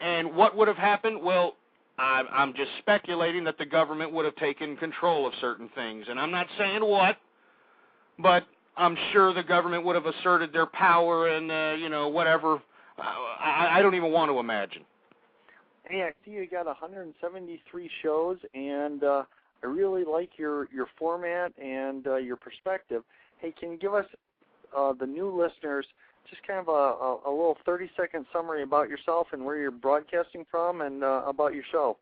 Speaker 3: And what would have happened? Well, I'm just speculating that the government would have taken control of certain things. And I'm not saying what, but I'm sure the government would have asserted their power and, whatever. I don't even want to imagine.
Speaker 5: Hey, I see you got 173 shows, and I really like your format and your perspective. Hey, can you give us, the new listeners, just kind of a little 30-second summary about yourself and where you're broadcasting from and about your show?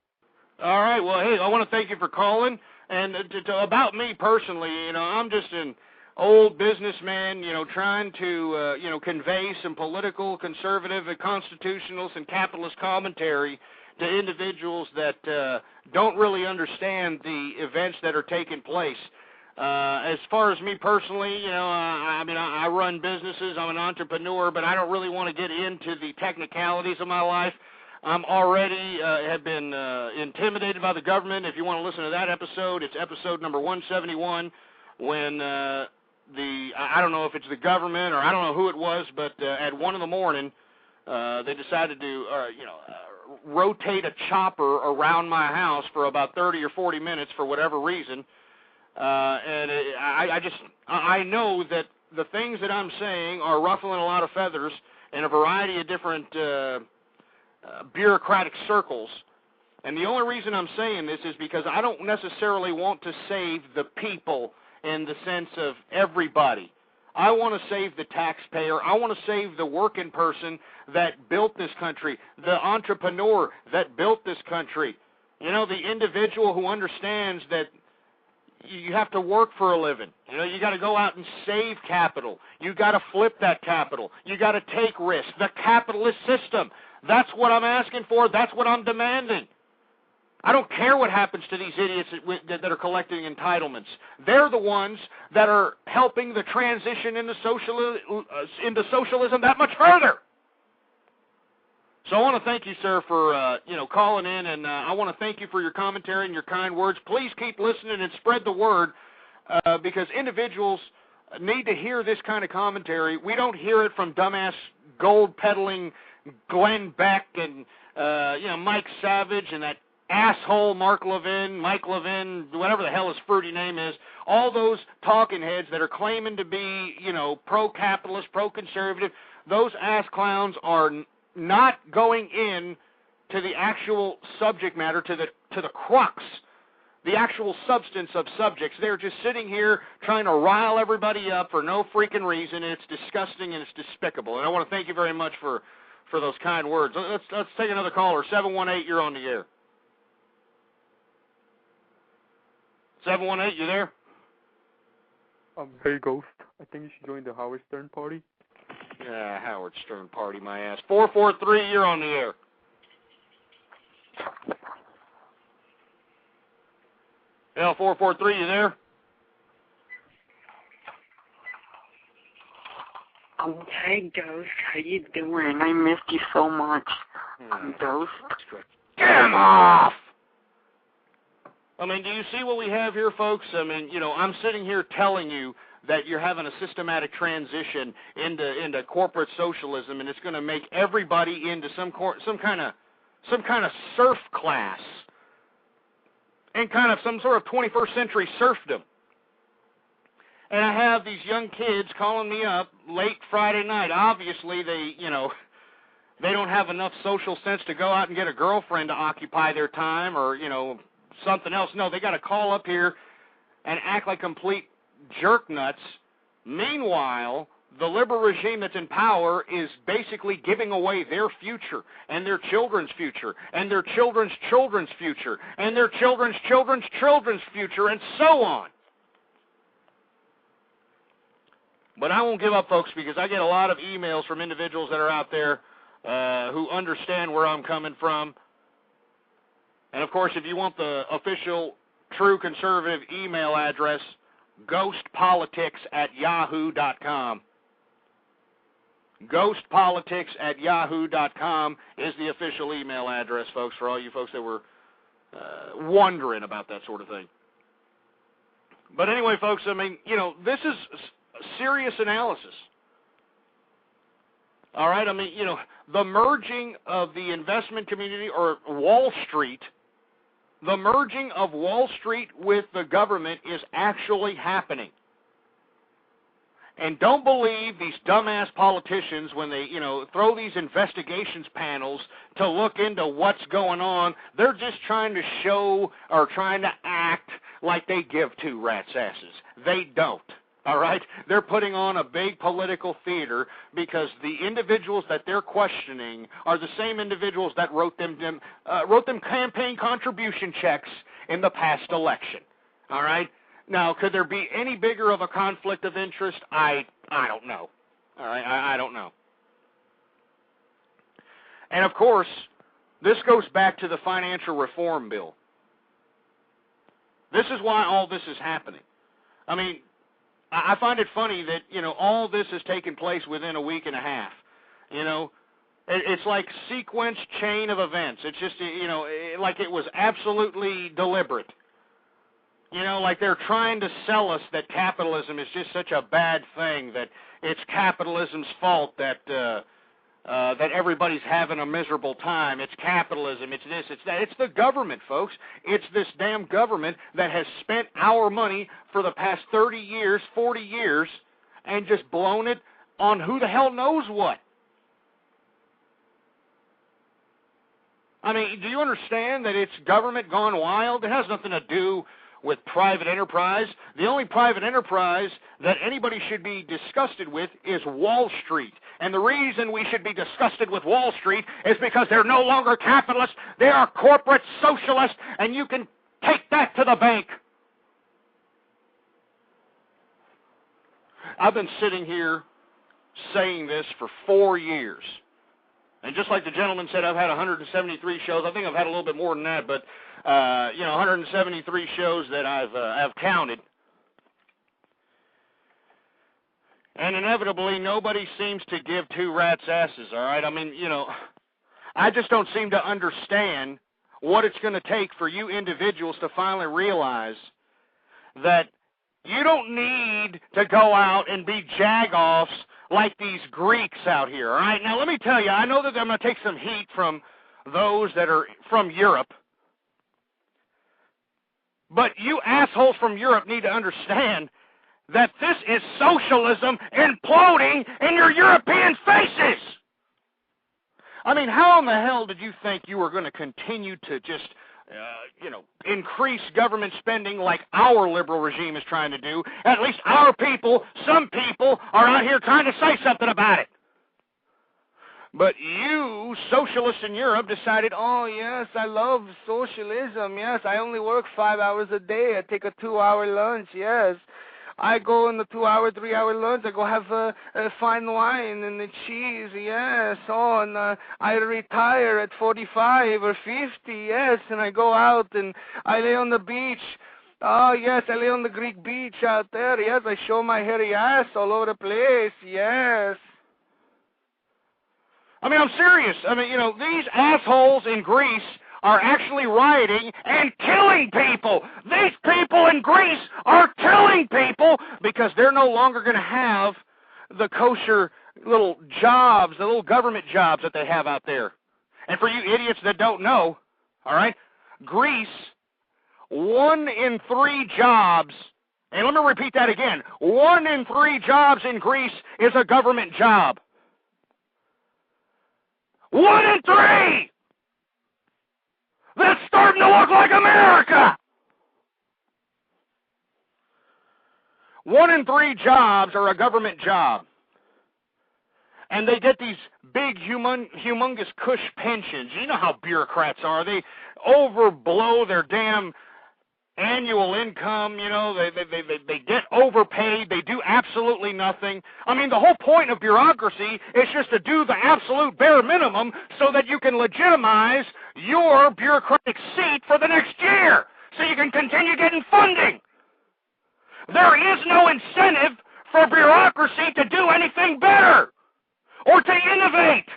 Speaker 3: All right. Well, hey, I want to thank you for calling. And about me personally, I'm just an old businessman, trying to, convey some political, conservative, and constitutionalist and capitalist commentary to individuals that don't really understand the events that are taking place. As far as me personally, I run businesses. I'm an entrepreneur, but I don't really want to get into the technicalities of my life. I'm already have been intimidated by the government. If you want to listen to that episode, it's episode number 171 when I don't know if it's the government or I don't know who it was, but at 1 in the morning, they decided to, rotate a chopper around my house for about 30 or 40 minutes for whatever reason. And I know that the things that I'm saying are ruffling a lot of feathers in a variety of different bureaucratic circles. And the only reason I'm saying this is because I don't necessarily want to save the people in the sense of everybody. I want to save the taxpayer. I want to save the working person that built this country, the entrepreneur that built this country. The individual who understands that you have to work for a living. You got to go out and save capital. You got to flip that capital. You got to take risks. The capitalist system. That's what I'm asking for. That's what I'm demanding. I don't care what happens to these idiots that are collecting entitlements. They're the ones that are helping the transition into socialism that much further. So I want to thank you, sir, for calling in, and I want to thank you for your commentary and your kind words. Please keep listening and spread the word, because individuals need to hear this kind of commentary. We don't hear it from dumbass gold-peddling Glenn Beck and Mike Savage and that asshole Mike Levin, whatever the hell his fruity name is, all those talking heads that are claiming to be, pro-capitalist, pro-conservative. Those ass clowns are not going in to the actual subject matter, to the crux, the actual substance of subjects. They're just sitting here trying to rile everybody up for no freaking reason, and it's disgusting and it's despicable. And I want to thank you very much for those kind words. Let's take another caller. 718, you're on the air. 718, you there?
Speaker 6: Hey, Ghost. I think you should join the Howard Stern party.
Speaker 3: Yeah, Howard Stern party, my ass. 443, you're on the air. L443, you there?
Speaker 7: Hey, Ghost. How you doing? I missed you so much. Ghost.
Speaker 3: Get him off! I mean, do you see what we have here, folks? I mean, I'm sitting here telling you that you're having a systematic transition into corporate socialism, and it's going to make everybody into some kind of serf class, and kind of some sort of 21st century serfdom. And I have these young kids calling me up late Friday night. Obviously, they don't have enough social sense to go out and get a girlfriend to occupy their time, or something else. No, they got to call up here and act like complete jerk nuts. Meanwhile, the liberal regime that's in power is basically giving away their future and their children's future and their children's children's future and their children's children's children's future, and so on. But I won't give up, folks, because I get a lot of emails from individuals that are out there who understand where I'm coming from. And, of course, if you want the official true conservative email address, ghostpolitics@yahoo.com. Ghostpolitics@yahoo.com is the official email address, folks, for all you folks that were wondering about that sort of thing. But anyway, folks, I mean, this is serious analysis. All right? I mean, the merging of the investment community, or Wall Street, the merging of Wall Street with the government is actually happening. And don't believe these dumbass politicians when they, throw these investigations panels to look into what's going on. They're just trying to show or trying to act like they give two rats' asses. They don't. All right? They're putting on a big political theater because the individuals that they're questioning are the same individuals that wrote them campaign contribution checks in the past election. All right? Now, could there be any bigger of a conflict of interest? I don't know. All right? I don't know. And, of course, this goes back to the financial reform bill. This is why all this is happening. I mean, I find it funny that, all this has taken place within a week and a half. It's like sequence chain of events. It's just, like it was absolutely deliberate. Like they're trying to sell us that capitalism is just such a bad thing, that it's capitalism's fault that everybody's having a miserable time. It's capitalism. It's this. It's that. It's the government, folks. It's this damn government that has spent our money for the past 30 years, 40 years, and just blown it on who the hell knows what. I mean, do you understand that it's government gone wild? It has nothing to do with private enterprise. The only private enterprise that anybody should be disgusted with is Wall Street. And the reason we should be disgusted with Wall Street is because they're no longer capitalists. They are corporate socialists, and you can take that to the bank. I've been sitting here saying this for 4 years. And just like the gentleman said, I've had 173 shows. I think I've had a little bit more than that, but 173 shows that I've counted. And inevitably, nobody seems to give two rats' asses, all right? I mean, I just don't seem to understand what it's going to take for you individuals to finally realize that you don't need to go out and be jag-offs like these Greeks out here, all right? Now, let me tell you, I know that I'm going to take some heat from those that are from Europe, but you assholes from Europe need to understand that this is socialism imploding in your European faces. I mean, how in the hell did you think you were going to continue to just, increase government spending like our liberal regime is trying to do? At least our people, some people, are out here trying to say something about it. But you, socialists in Europe, decided, oh, yes, I love socialism. Yes, I only work 5 hours a day. I take a 2-hour lunch, yes. I go in the 2-hour, 3-hour lunch. I go have a fine wine and the cheese, yes. Oh, and I retire at 45 or 50, yes. And I go out and I lay on the beach. Oh, yes, I lay on the Greek beach out there. Yes, I show my hairy ass all over the place, yes. I mean, I'm serious. I mean, these assholes in Greece are actually rioting and killing people. These people in Greece are killing people because they're no longer going to have the kosher little jobs, the little government jobs that they have out there. And for you idiots that don't know, all right, Greece, 1 in 3 jobs, and let me repeat that again, 1 in 3 jobs in Greece is a government job. 1 in 3! That's starting to look like America! 1 in 3 jobs are a government job. And they get these big, humongous cush pensions. You know how bureaucrats are. They overblow their damn annual income, they get overpaid, they do absolutely nothing. I mean, the whole point of bureaucracy is just to do the absolute bare minimum so that you can legitimize your bureaucratic seat for the next year, so you can continue getting funding. There is no incentive for bureaucracy to do anything better, or to innovate,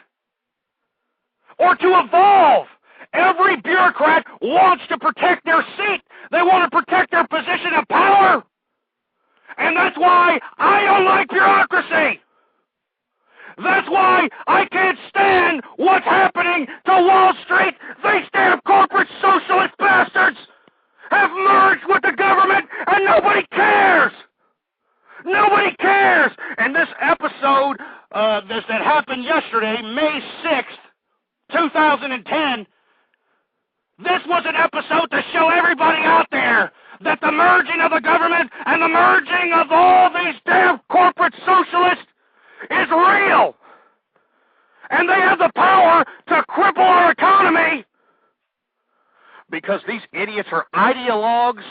Speaker 3: or to evolve. Every bureaucrat wants to protect their seat. They want to protect their position of power. And that's why I don't like bureaucracy. That's why I can't stand what's happening to Wall Street. These damn corporate socialist bastards have merged with the government and nobody cares. Nobody cares. And this episode that happened yesterday, May 6th, 2010, this was an episode to show everybody out there that the merging of the government and the merging of all these damn corporate socialists is real. And they have the power to cripple our economy because these idiots are ideologues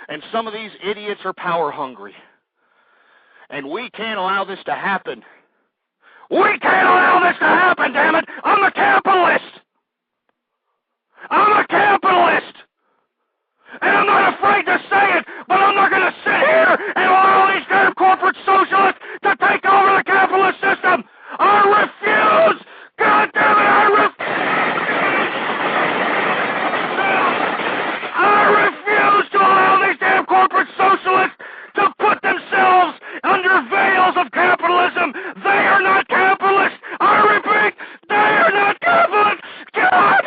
Speaker 3: and some of these idiots are power hungry. And we can't allow this to happen. We can't allow this to happen, damn it! I'm a capitalist! I'm a capitalist! And I'm not afraid to say it, but I'm not going to sit here and allow these damn corporate socialists to take over the capitalist system! I refuse! God damn it, I refuse to allow these damn corporate socialists to put themselves under veils of capitalism! They are not capitalists! I repeat, they are not capitalists! God!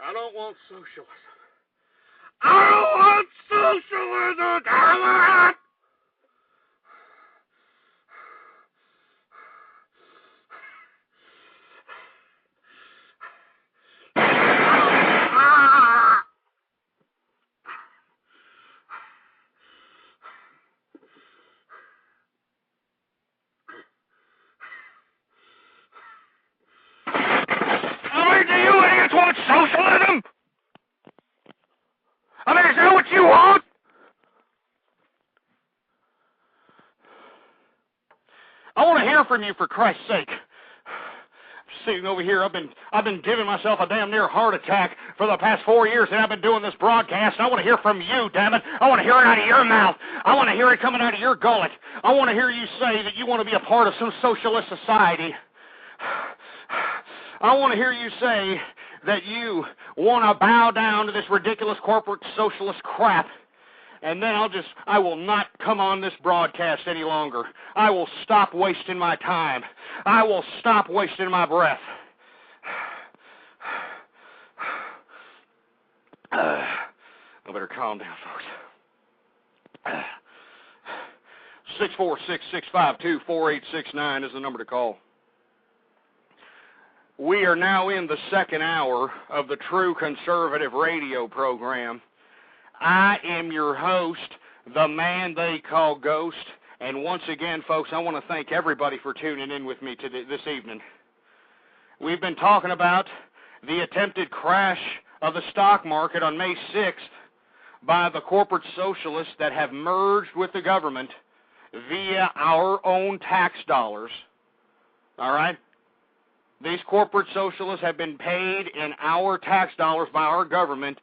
Speaker 3: I don't want socialism. I don't want socialism! Damn it! hear from you, for Christ's sake. Sitting over here, I've been giving myself a damn near heart attack for the past 4 years, and I've been doing this broadcast. And I want to hear from you, damn it. I want to hear it out of your mouth. I want to hear it coming out of your gullet. I want to hear you say that you want to be a part of some socialist society. I want to hear you say that you want to bow down to this ridiculous corporate socialist crap. And then I will not come on this broadcast any longer. I will stop wasting my time. I will stop wasting my breath. I better calm down, folks. 646-652-4869 is the number to call. We are now in the second hour of the True Conservative radio program. I am your host, the man they call Ghost, and once again, folks, I want to thank everybody for tuning in with me this evening. We've been talking about the attempted crash of the stock market on May 6th by the corporate socialists that have merged with the government via our own tax dollars. All right? These corporate socialists have been paid in our tax dollars by our government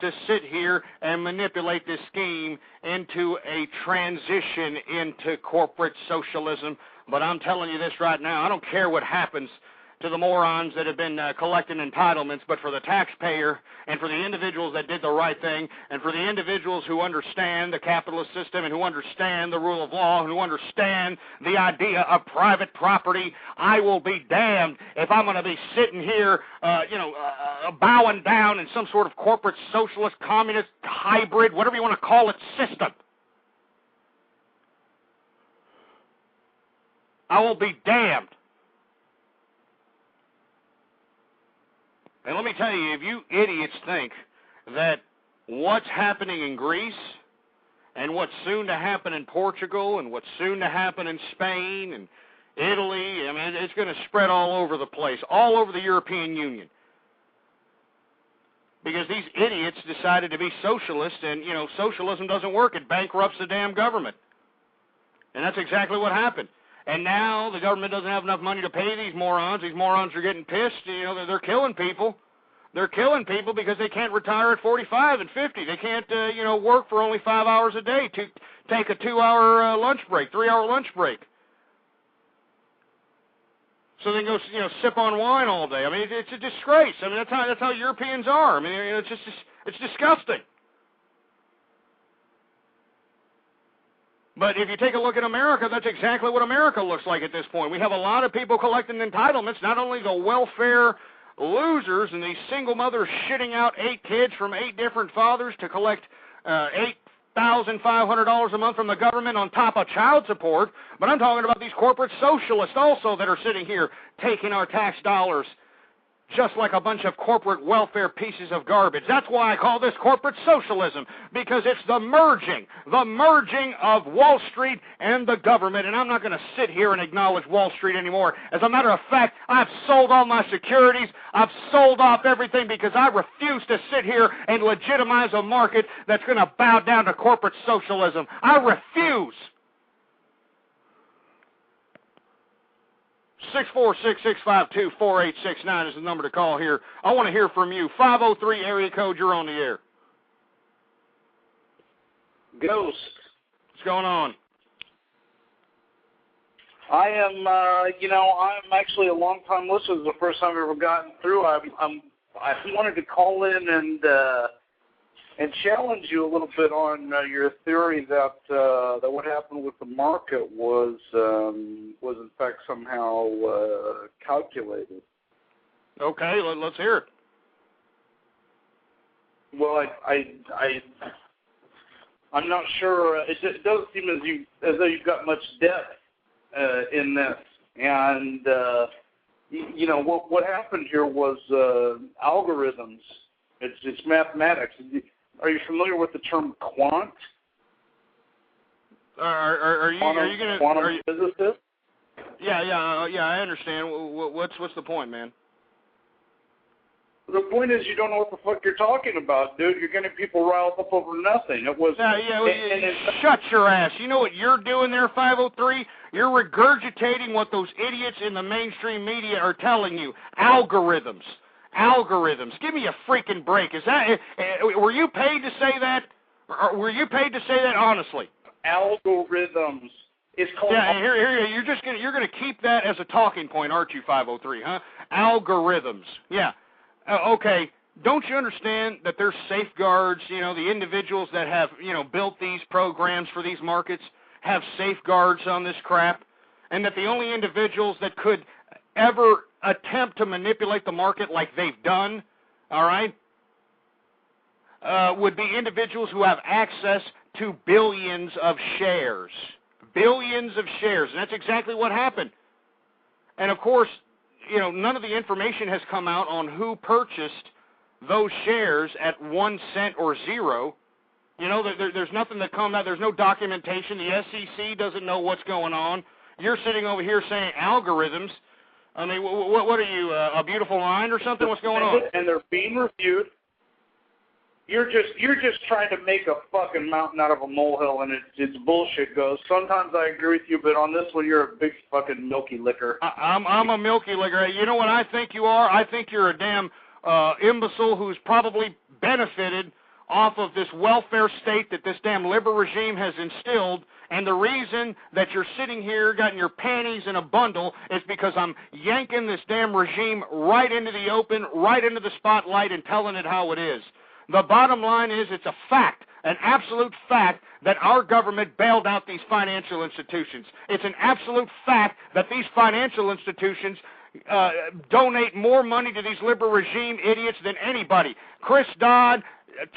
Speaker 3: to sit here and manipulate this scheme into a transition into corporate socialism. But I'm telling you this right now, I don't care what happens to the morons that have been collecting entitlements, but for the taxpayer and for the individuals that did the right thing and for the individuals who understand the capitalist system and who understand the rule of law and who understand the idea of private property, I will be damned if I'm going to be sitting here, bowing down in some sort of corporate socialist, communist, hybrid, whatever you want to call it, system. I will be damned. And let me tell you, if you idiots think that what's happening in Greece and what's soon to happen in Portugal and what's soon to happen in Spain and Italy, I mean, it's going to spread all over the place, all over the European Union. Because these idiots decided to be socialist, and, socialism doesn't work. It bankrupts the damn government. And that's exactly what happened. And now the government doesn't have enough money to pay these morons. These morons are getting pissed. They're killing people. They're killing people because they can't retire at 45 and 50. They can't, work for only 5 hours a day to take a 2-hour lunch break, 3-hour lunch break. So they can go, sip on wine all day. I mean, it's a disgrace. I mean, that's how Europeans are. I mean, it's disgusting. But if you take a look at America, that's exactly what America looks like at this point. We have a lot of people collecting entitlements, not only the welfare losers and these single mothers shitting out 8 kids from 8 different fathers to collect $8,500 a month from the government on top of child support, but I'm talking about these corporate socialists also that are sitting here taking our tax dollars just like a bunch of corporate welfare pieces of garbage. That's why I call this corporate socialism, because it's the merging of Wall Street and the government, and I'm not going to sit here and acknowledge Wall Street anymore. As a matter of fact, I've sold all my securities, I've sold off everything because I refuse to sit here and legitimize a market that's going to bow down to corporate socialism. I refuse. 646-652-4869 is the number to call here. I want to hear from you. 503 area code, you're on the air.
Speaker 8: Ghost.
Speaker 3: What's going on?
Speaker 8: I am, I'm actually a long-time listener. It's the first time I've ever gotten through. I wanted to call in and challenge you a little bit on your theory that what happened with the market was in fact somehow calculated.
Speaker 3: Okay, let's hear it.
Speaker 8: Well, I'm not sure. It doesn't seem as though you've got much depth in this, and what happened here was algorithms. It's mathematics. Are you familiar with the term quant?
Speaker 3: Are you going to
Speaker 8: quantum physicist?
Speaker 3: Yeah, I understand. What's the point, man?
Speaker 8: the point is you don't know what the fuck you're talking about, dude. You're getting people riled up over nothing. It was...
Speaker 3: shut your ass. You know what you're doing there, 503? You're regurgitating what those idiots in the mainstream media are telling you. Algorithms. Give me a freaking break. Is that... were you paid to say that? Or were you paid to say that honestly?
Speaker 8: Algorithms. It's called...
Speaker 3: Yeah, here, you're gonna keep that as a talking point, aren't you, 503, huh? Algorithms. Yeah. Okay. Don't you understand that there's safeguards, the individuals that have, built these programs for these markets have safeguards on this crap, and that the only individuals that could ever attempt to manipulate the market like they've done, all right, would be individuals who have access to billions of shares. Billions of shares, and that's exactly what happened. And, of course, none of the information has come out on who purchased those shares at 1 cent or zero. There's nothing that come out. There's no documentation. The SEC doesn't know what's going on. You're sitting over here saying algorithms. I mean, what are you, a beautiful mind or something? What's going on?
Speaker 8: And they're being reviewed. You're just trying to make a fucking mountain out of a molehill, and it's bullshit, goes. Sometimes I agree with you, but on this one, you're a big fucking milky liquor.
Speaker 3: I'm a milky liquor. You know what I think you are? I think you're a damn imbecile who's probably benefited off of this welfare state that this damn liberal regime has instilled, and the reason that you're sitting here getting your panties in a bundle is because I'm yanking this damn regime right into the open, right into the spotlight, and telling it how it is. The bottom line is it's a fact, an absolute fact, that our government bailed out these financial institutions. It's an absolute fact that these financial institutions donate more money to these liberal regime idiots than anybody. Chris Dodd,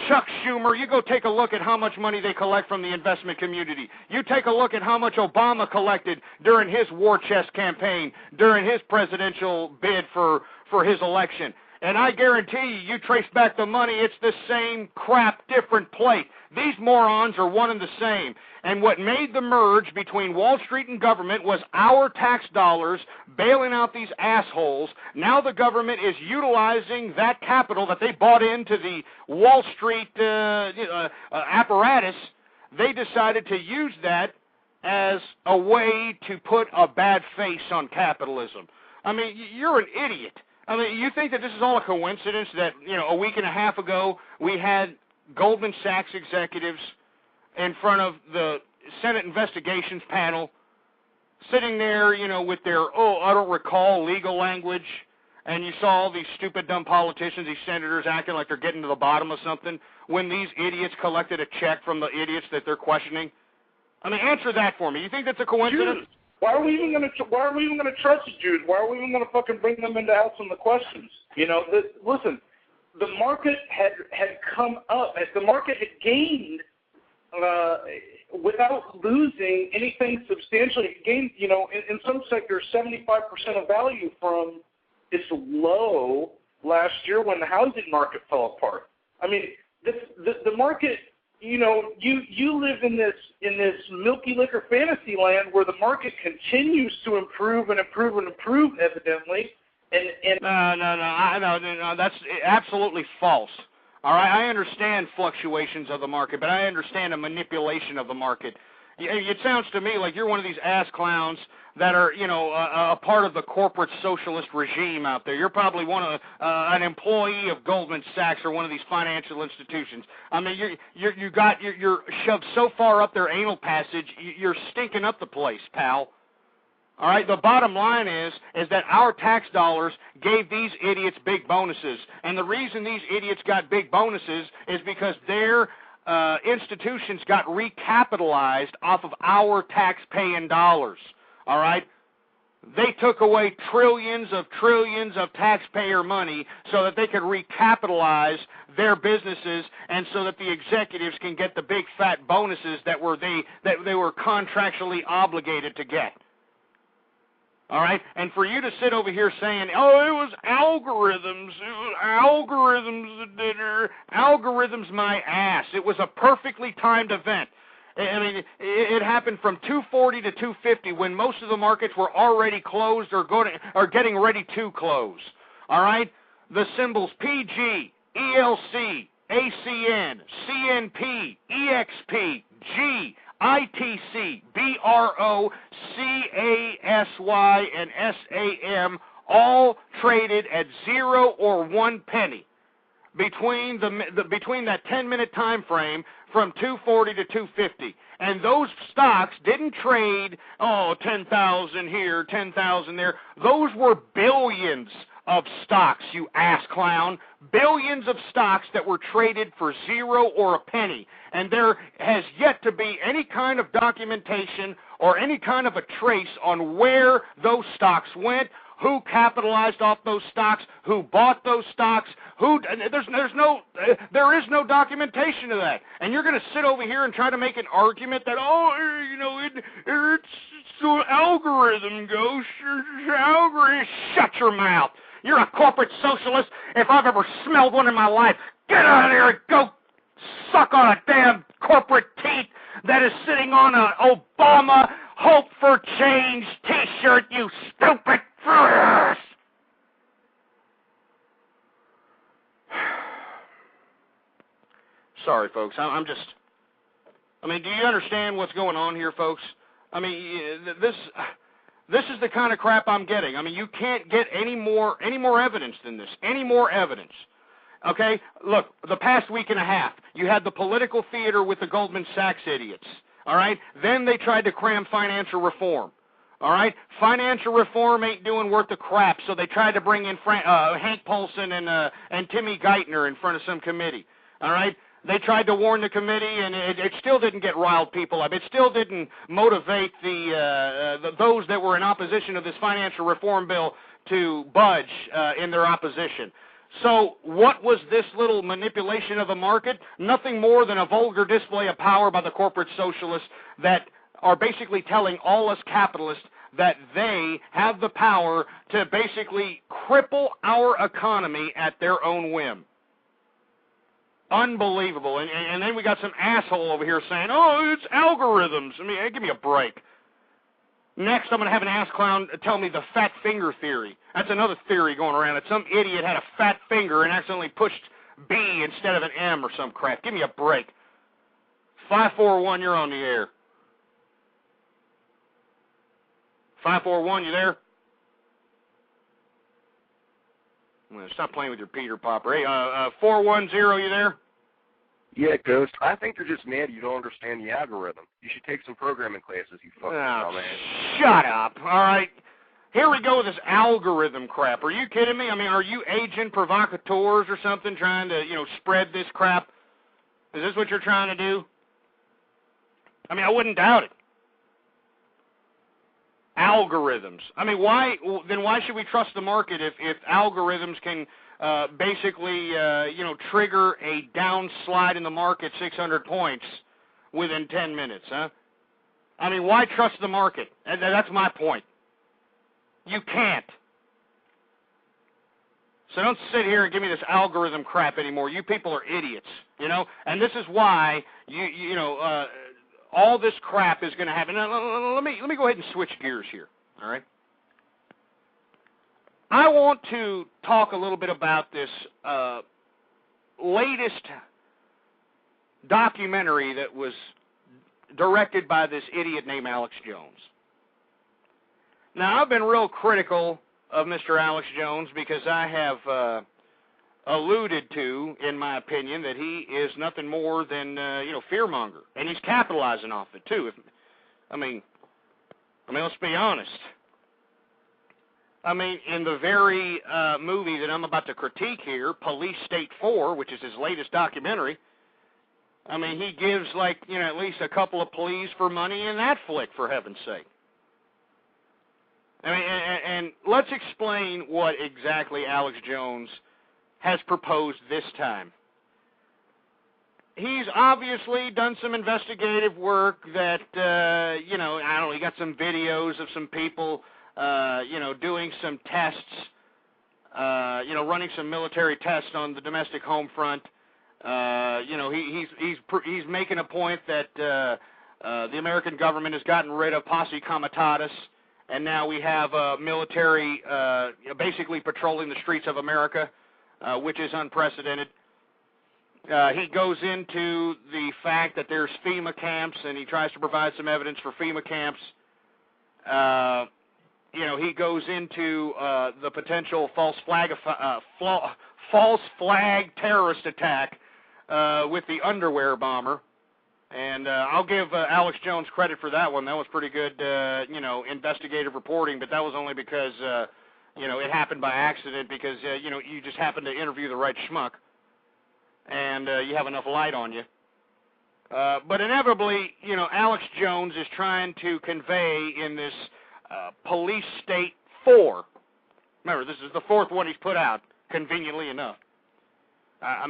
Speaker 3: Chuck Schumer, you go take a look at how much money they collect from the investment community. You take a look at how much Obama collected during his war chest campaign, during his presidential bid for his election. And I guarantee you trace back the money, it's the same crap, different plate. These morons are one and the same. And what made the merge between Wall Street and government was our tax dollars bailing out these assholes. Now the government is utilizing that capital that they bought into the Wall Street apparatus. They decided to use that as a way to put a bad face on capitalism. I mean, you're an idiot. I mean, you think that this is all a coincidence that, a week and a half ago we had Goldman Sachs executives in front of the Senate investigations panel sitting there, with their, I don't recall legal language, and you saw all these stupid, dumb politicians, these senators acting like they're getting to the bottom of something when these idiots collected a check from the idiots that they're questioning? I mean, answer that for me. You think that's a coincidence?
Speaker 8: Jews. Why are we even going to trust the Jews? Why are we even going to fucking bring them into asking the questions? Listen, the market had come up, as the market had gained without losing anything substantially. It gained, in some sectors, 75% of value from its low last year when the housing market fell apart. I mean, the market. You live in this milky liquor fantasy land where the market continues to improve and improve and improve, evidently. No,
Speaker 3: that's absolutely false. All right, I understand fluctuations of the market, but I understand a manipulation of the market. It sounds to me like you're one of these ass clowns that are, a part of the corporate socialist regime out there. You're probably an employee of Goldman Sachs or one of these financial institutions. I mean, you're shoved so far up their anal passage, you're stinking up the place, pal. All right, the bottom line is that our tax dollars gave these idiots big bonuses. And the reason these idiots got big bonuses is because their institutions got recapitalized off of our tax-paying dollars. All right? They took away trillions of taxpayer money so that they could recapitalize their businesses and so that the executives can get the big fat bonuses that they were contractually obligated to get. All right? And for you to sit over here saying, it was algorithms that did her. Algorithms my ass. It was a perfectly timed event. I mean, it happened from 240 to 250 when most of the markets were already closed or getting ready to close. All right? the symbols PG, ELC, ACN, CNP, EXP, G, ITC, BRO, CASY, and SAM, all traded at 0 or 1 penny between that 10-minute time frame from 240 to 250. And those stocks didn't trade, 10,000 here, 10,000 there. Those were billions of stocks, you ass clown. Billions of stocks that were traded for 0 or a penny. And there has yet to be any kind of documentation or any kind of a trace on where those stocks went, who capitalized off those stocks, who bought those stocks, there is no documentation of that. And you're going to sit over here and try to make an argument that, it's so algorithm goes, algorithm. Shut your mouth. You're a corporate socialist if I've ever smelled one in my life. Get out of there and go suck on a damn corporate teat that is sitting on an Obama Hope for Change t-shirt, you stupid fruiters. Sorry, folks. Do you understand what's going on here, folks? This is the kind of crap I'm getting. You can't get any more evidence than this. Any more evidence. Okay? Look, the past week and a half, you had the political theater with the Goldman Sachs idiots. All right? Then they tried to cram financial reform. All right? Financial reform ain't doing worth a crap, so they tried to bring in Hank Paulson and Timmy Geithner in front of some committee. All right? They tried to warn the committee, and it still didn't get riled people up. It still didn't motivate those that were in opposition to this financial reform bill to budge in their opposition. So what was this little manipulation of the market? Nothing more than a vulgar display of power by the corporate socialists that are basically telling all us capitalists that they have the power to basically cripple our economy at their own whim. Unbelievable. And then we got some asshole over here saying, it's algorithms. Give me a break. Next, I'm going to have an ass clown tell me the fat finger theory. That's another theory going around, that some idiot had a fat finger and accidentally pushed B instead of an M or some crap. Give me a break. 541, you're on the air. 541, you there? Well, stop playing with your Peter Popper. Hey, 410, you there?
Speaker 9: Yeah, Ghost. I think you're just mad you don't understand the algorithm. You should take some programming classes, you fucking dumbass.
Speaker 3: Shut up, all right? Here we go with this algorithm crap. Are you kidding me? Are you agent provocateurs or something trying to, spread this crap? Is this what you're trying to do? I wouldn't doubt it. Algorithms. Why should we trust the market if algorithms can basically trigger a downslide in the market 600 points within 10 minutes, huh? Why trust the market? That's my point. You can't. So don't sit here and give me this algorithm crap anymore. You people are idiots, and this is why all this crap is going to happen. Now, let me go ahead and switch gears here, all right? I want to talk a little bit about this latest documentary that was directed by this idiot named Alex Jones. Now, I've been real critical of Mr. Alex Jones because I have alluded to, in my opinion, that he is nothing more than, fearmonger. And he's capitalizing off it, too. Let's be honest. In the very movie that I'm about to critique here, Police State 4, which is his latest documentary, he gives, at least a couple of pleas for money in that flick, for heaven's sake. And let's explain what exactly Alex Jones has proposed this time. He's obviously done some investigative work that, he got some videos of some people, doing some tests, running some military tests on the domestic home front. He's making a point that the American government has gotten rid of posse comitatus, and now we have military basically patrolling the streets of America. which is unprecedented. He goes into the fact that there's FEMA camps, and he tries to provide some evidence for FEMA camps. He goes into the potential false flag terrorist attack with the underwear bomber. And I'll give Alex Jones credit for that one. That was pretty good, investigative reporting, but that was only because, it happened by accident because, you just happened to interview the right schmuck, and you have enough light on you. But inevitably, Alex Jones is trying to convey in this Police State 4. Remember, this is the fourth one he's put out, conveniently enough.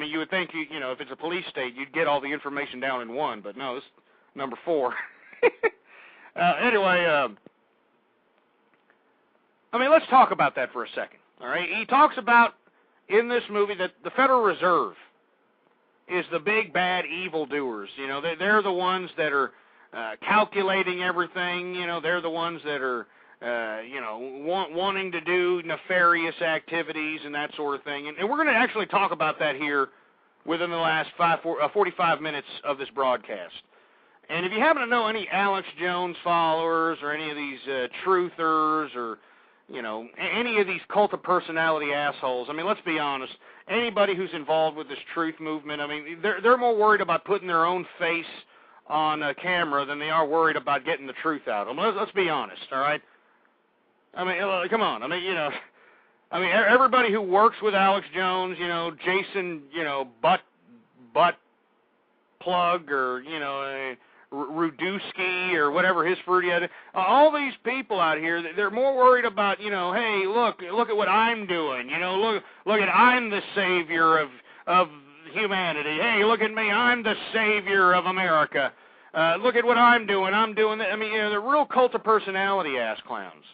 Speaker 3: You would think, if it's a police state, you'd get all the information down in one, but no, this is number 4. Anyway, let's talk about that for a second, all right? He talks about, in this movie, that the Federal Reserve is the big, bad evildoers. They're the ones that are calculating everything. They're the ones that are, wanting to do nefarious activities and that sort of thing. And we're going to actually talk about that here within the last 45 minutes of this broadcast. And if you happen to know any Alex Jones followers or any of these truthers or, any of these cult of personality assholes, let's be honest, anybody who's involved with this truth movement, they're more worried about putting their own face on camera than they are worried about getting the truth out. Let's be honest, all right? Come on. Everybody who works with Alex Jones, Jason, butt plug or, Rudusky or whatever his fruity had. All these people out here, they're more worried about, hey, look at what I'm doing. Look at I'm the savior of humanity. Hey, look at me, I'm the savior of America. Look at what I'm doing. I'm doing that. They're real cult of personality ass clowns.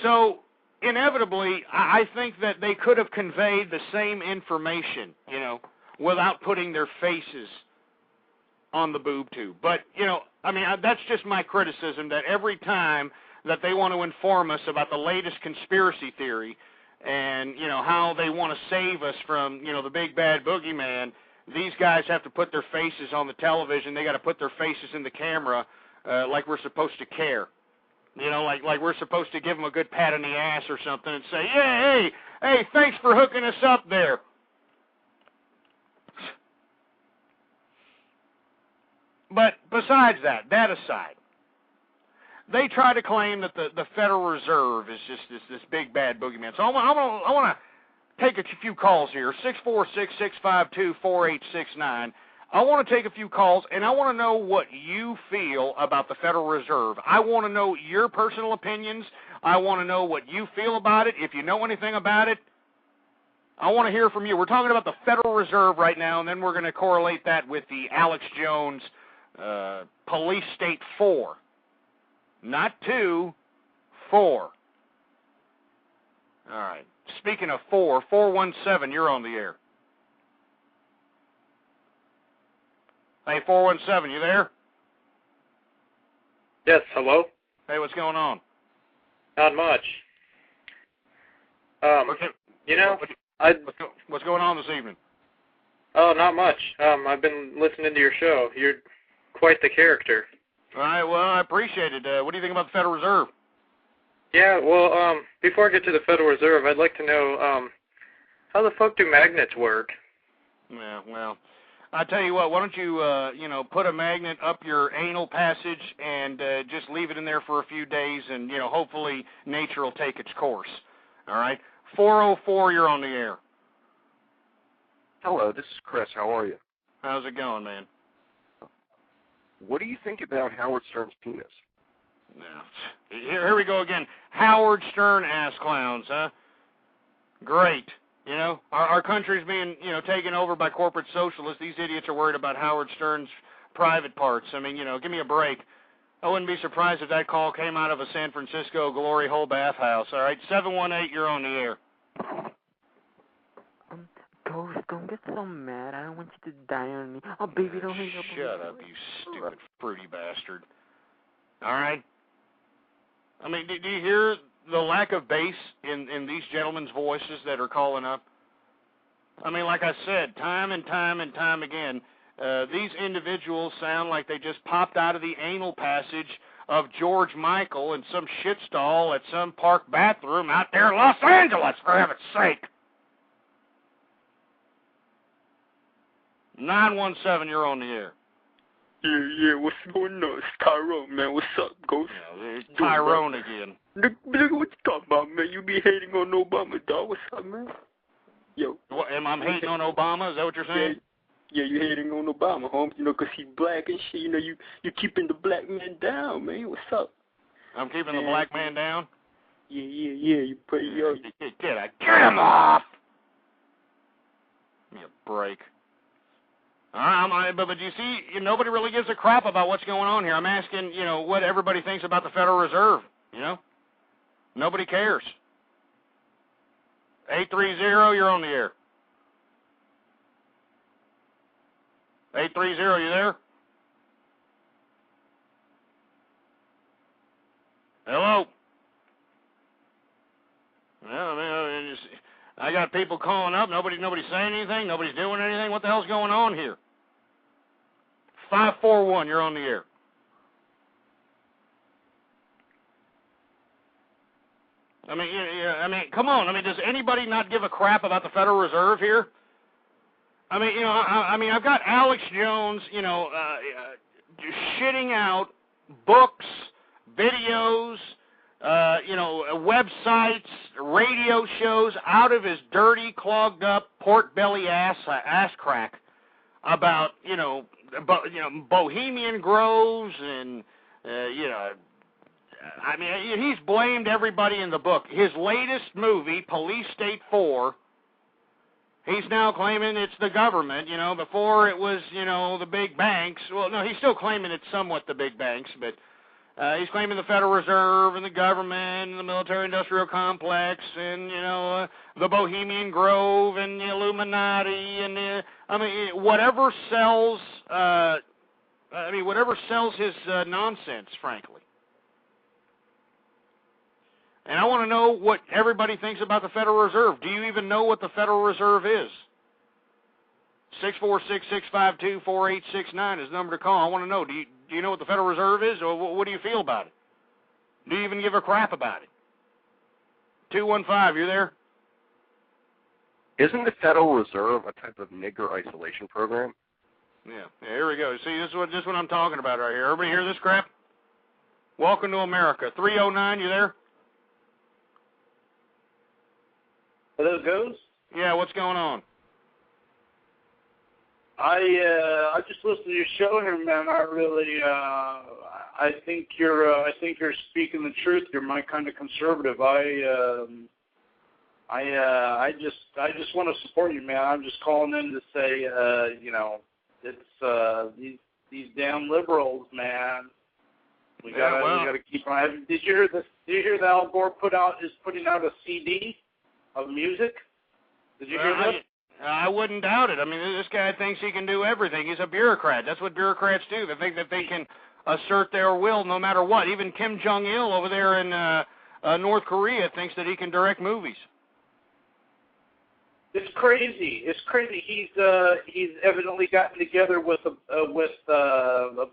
Speaker 3: So, inevitably, I think that they could have conveyed the same information, without putting their faces on the boob tube. But, that's just my criticism, that every time that they want to inform us about the latest conspiracy theory and, how they want to save us from, the big bad boogeyman, these guys have to put their faces on the television. They got to put their faces in the camera like we're supposed to care. Like we're supposed to give them a good pat on the ass or something and say, yeah, hey, thanks for hooking us up there. But besides that aside, they try to claim that the Federal Reserve is just this big bad boogeyman. So I want to take a few calls here, 646-652-4869. I want to take a few calls, and I want to know what you feel about the Federal Reserve. I want to know your personal opinions. I want to know what you feel about it. If you know anything about it, I want to hear from you. We're talking about the Federal Reserve right now, and then we're going to correlate that with the Alex Jones Police State 4. Not 2, 4. All right. Speaking of 4, 417, you're on the air. Hey, 417, you there?
Speaker 10: Yes, hello?
Speaker 3: Hey, what's going on?
Speaker 10: Not much.
Speaker 3: What's going on this evening?
Speaker 10: Oh, not much. I've been listening to your show. You're quite the character.
Speaker 3: All right, well, I appreciate it. What do you think about the Federal Reserve?
Speaker 10: Yeah, well, before I get to the Federal Reserve, I'd like to know, how the fuck do magnets work?
Speaker 3: Yeah, well, I tell you what, why don't you, put a magnet up your anal passage and just leave it in there for a few days and, hopefully nature will take its course. All right? 404, you're on the air.
Speaker 9: Hello, this is Chris. How are you?
Speaker 3: How's it going, man?
Speaker 9: What do you think about Howard Stern's penis?
Speaker 3: Now, here we go again. Howard Stern ass clowns, huh? Great. Our country's being, taken over by corporate socialists. These idiots are worried about Howard Stern's private parts. Give me a break. I wouldn't be surprised if that call came out of a San Francisco glory hole bathhouse. All right, 718, you're on the air.
Speaker 11: Ghost, don't get so mad. I don't want you to die on me. Oh, baby, don't hang up.
Speaker 3: Shut up, you stupid fruity bastard. All right? Do you hear the lack of bass in these gentlemen's voices that are calling up? I mean, like I said, time and time and time again, these individuals sound like they just popped out of the anal passage of George Michael in some shit stall at some park bathroom out there in Los Angeles, for heaven's sake. 917, you're on the air.
Speaker 6: Yeah, what's going on? It's Tyrone, man. What's up, Ghost?
Speaker 3: Yeah, it's Tyrone again.
Speaker 6: Nigga, what you talking about, man? You be hating on Obama, dog. What's up, man? Yo.
Speaker 3: What, am I hating on Obama? Is that what you're saying?
Speaker 6: Yeah, you hating on Obama, Holmes, you know, 'cause he's black and shit. You know, you keeping the black man down, man. What's up?
Speaker 3: I'm keeping the black man down?
Speaker 6: Yeah. You put yo.
Speaker 3: Get him off! Give me a break. All right, but you see, nobody really gives a crap about what's going on here. I'm asking, what everybody thinks about the Federal Reserve, Nobody cares. 830, you're on the air. 830, you there? Hello? Well, I got people calling up. Nobody's saying anything. Nobody's doing anything. What the hell's going on here? 541, you're on the air. I mean, come on. I mean, does anybody not give a crap about the Federal Reserve here? I mean, I've got Alex Jones, shitting out books, videos, websites, radio shows out of his dirty, clogged up, pork belly ass crack about, Bohemian Groves and, I mean, he's blamed everybody in the book. His latest movie, Police State 4, he's now claiming it's the government. Before it was, the big banks. Well, no, he's still claiming it's somewhat the big banks, but he's claiming the Federal Reserve and the government and the military-industrial complex and, the Bohemian Grove and the Illuminati and, whatever sells, whatever sells his nonsense, frankly. And I want to know what everybody thinks about the Federal Reserve. Do you even know what the Federal Reserve is? 646-652-4869 is the number to call. I want to know, do you know what the Federal Reserve is, or what do you feel about it? Do you even give a crap about it? 215, you're there?
Speaker 9: Isn't the Federal Reserve a type of nigger isolation program?
Speaker 3: Yeah, here we go. See, this is what I'm talking about right here. Everybody hear this crap? Welcome to America. 309, you there?
Speaker 8: Hello, Ghost?
Speaker 3: Yeah, what's going on?
Speaker 8: I just listened to your show here, man. I really, I think you're speaking the truth. You're my kind of conservative. I just want to support you, man. I'm just calling in to say, it's these damn liberals, man. We gotta keep on. Did you hear that Al Gore is putting out a CD of music? Did you hear that?
Speaker 3: I wouldn't doubt it. I mean, this guy thinks he can do everything. He's a bureaucrat. That's what bureaucrats do. They think that they can assert their will no matter what. Even Kim Jong-il over there in North Korea thinks that he can direct movies.
Speaker 8: It's crazy. It's crazy. He's evidently gotten together with a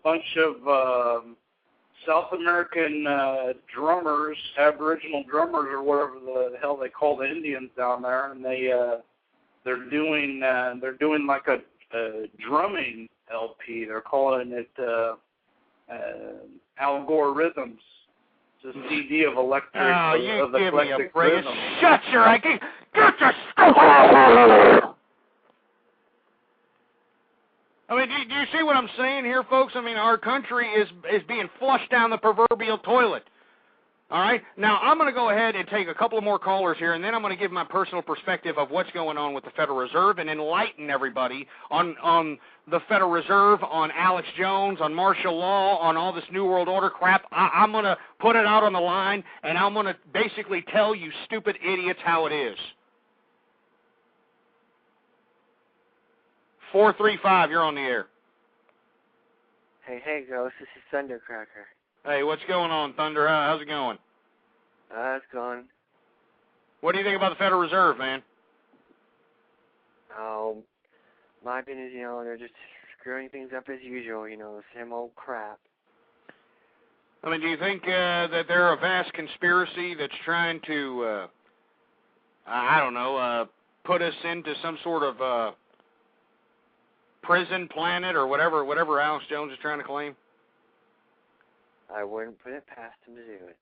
Speaker 8: bunch of South American drummers, Aboriginal drummers, or whatever the hell they call the Indians down there, and they're doing like a drumming LP. They're calling it Al Gore Rhythms. It's a CD of electric.
Speaker 3: Oh, you give me a break.
Speaker 8: Rhythm.
Speaker 3: Shut your eye. Get your stupid. I mean, do you see what I'm saying here, folks? I mean, our country is being flushed down the proverbial toilet. All right? Now, I'm going to go ahead and take a couple of more callers here, and then I'm going to give my personal perspective of what's going on with the Federal Reserve and enlighten everybody on the Federal Reserve, on Alex Jones, on martial law, on all this New World Order crap. I'm going to put it out on the line, and I'm going to basically tell you stupid idiots how it is. 435, you're on the air.
Speaker 12: Hey, Ghost, this is Thundercracker.
Speaker 3: Hey, what's going on, Thunder? How's it going?
Speaker 12: It's gone.
Speaker 3: What do you think about the Federal Reserve, man?
Speaker 12: Oh, my opinion is, they're just screwing things up as usual, the same old crap.
Speaker 3: I mean, do you think that they're a vast conspiracy that's trying to, put us into some sort of prison planet or whatever Alex Jones is trying to claim?
Speaker 12: I wouldn't put it past him to do it.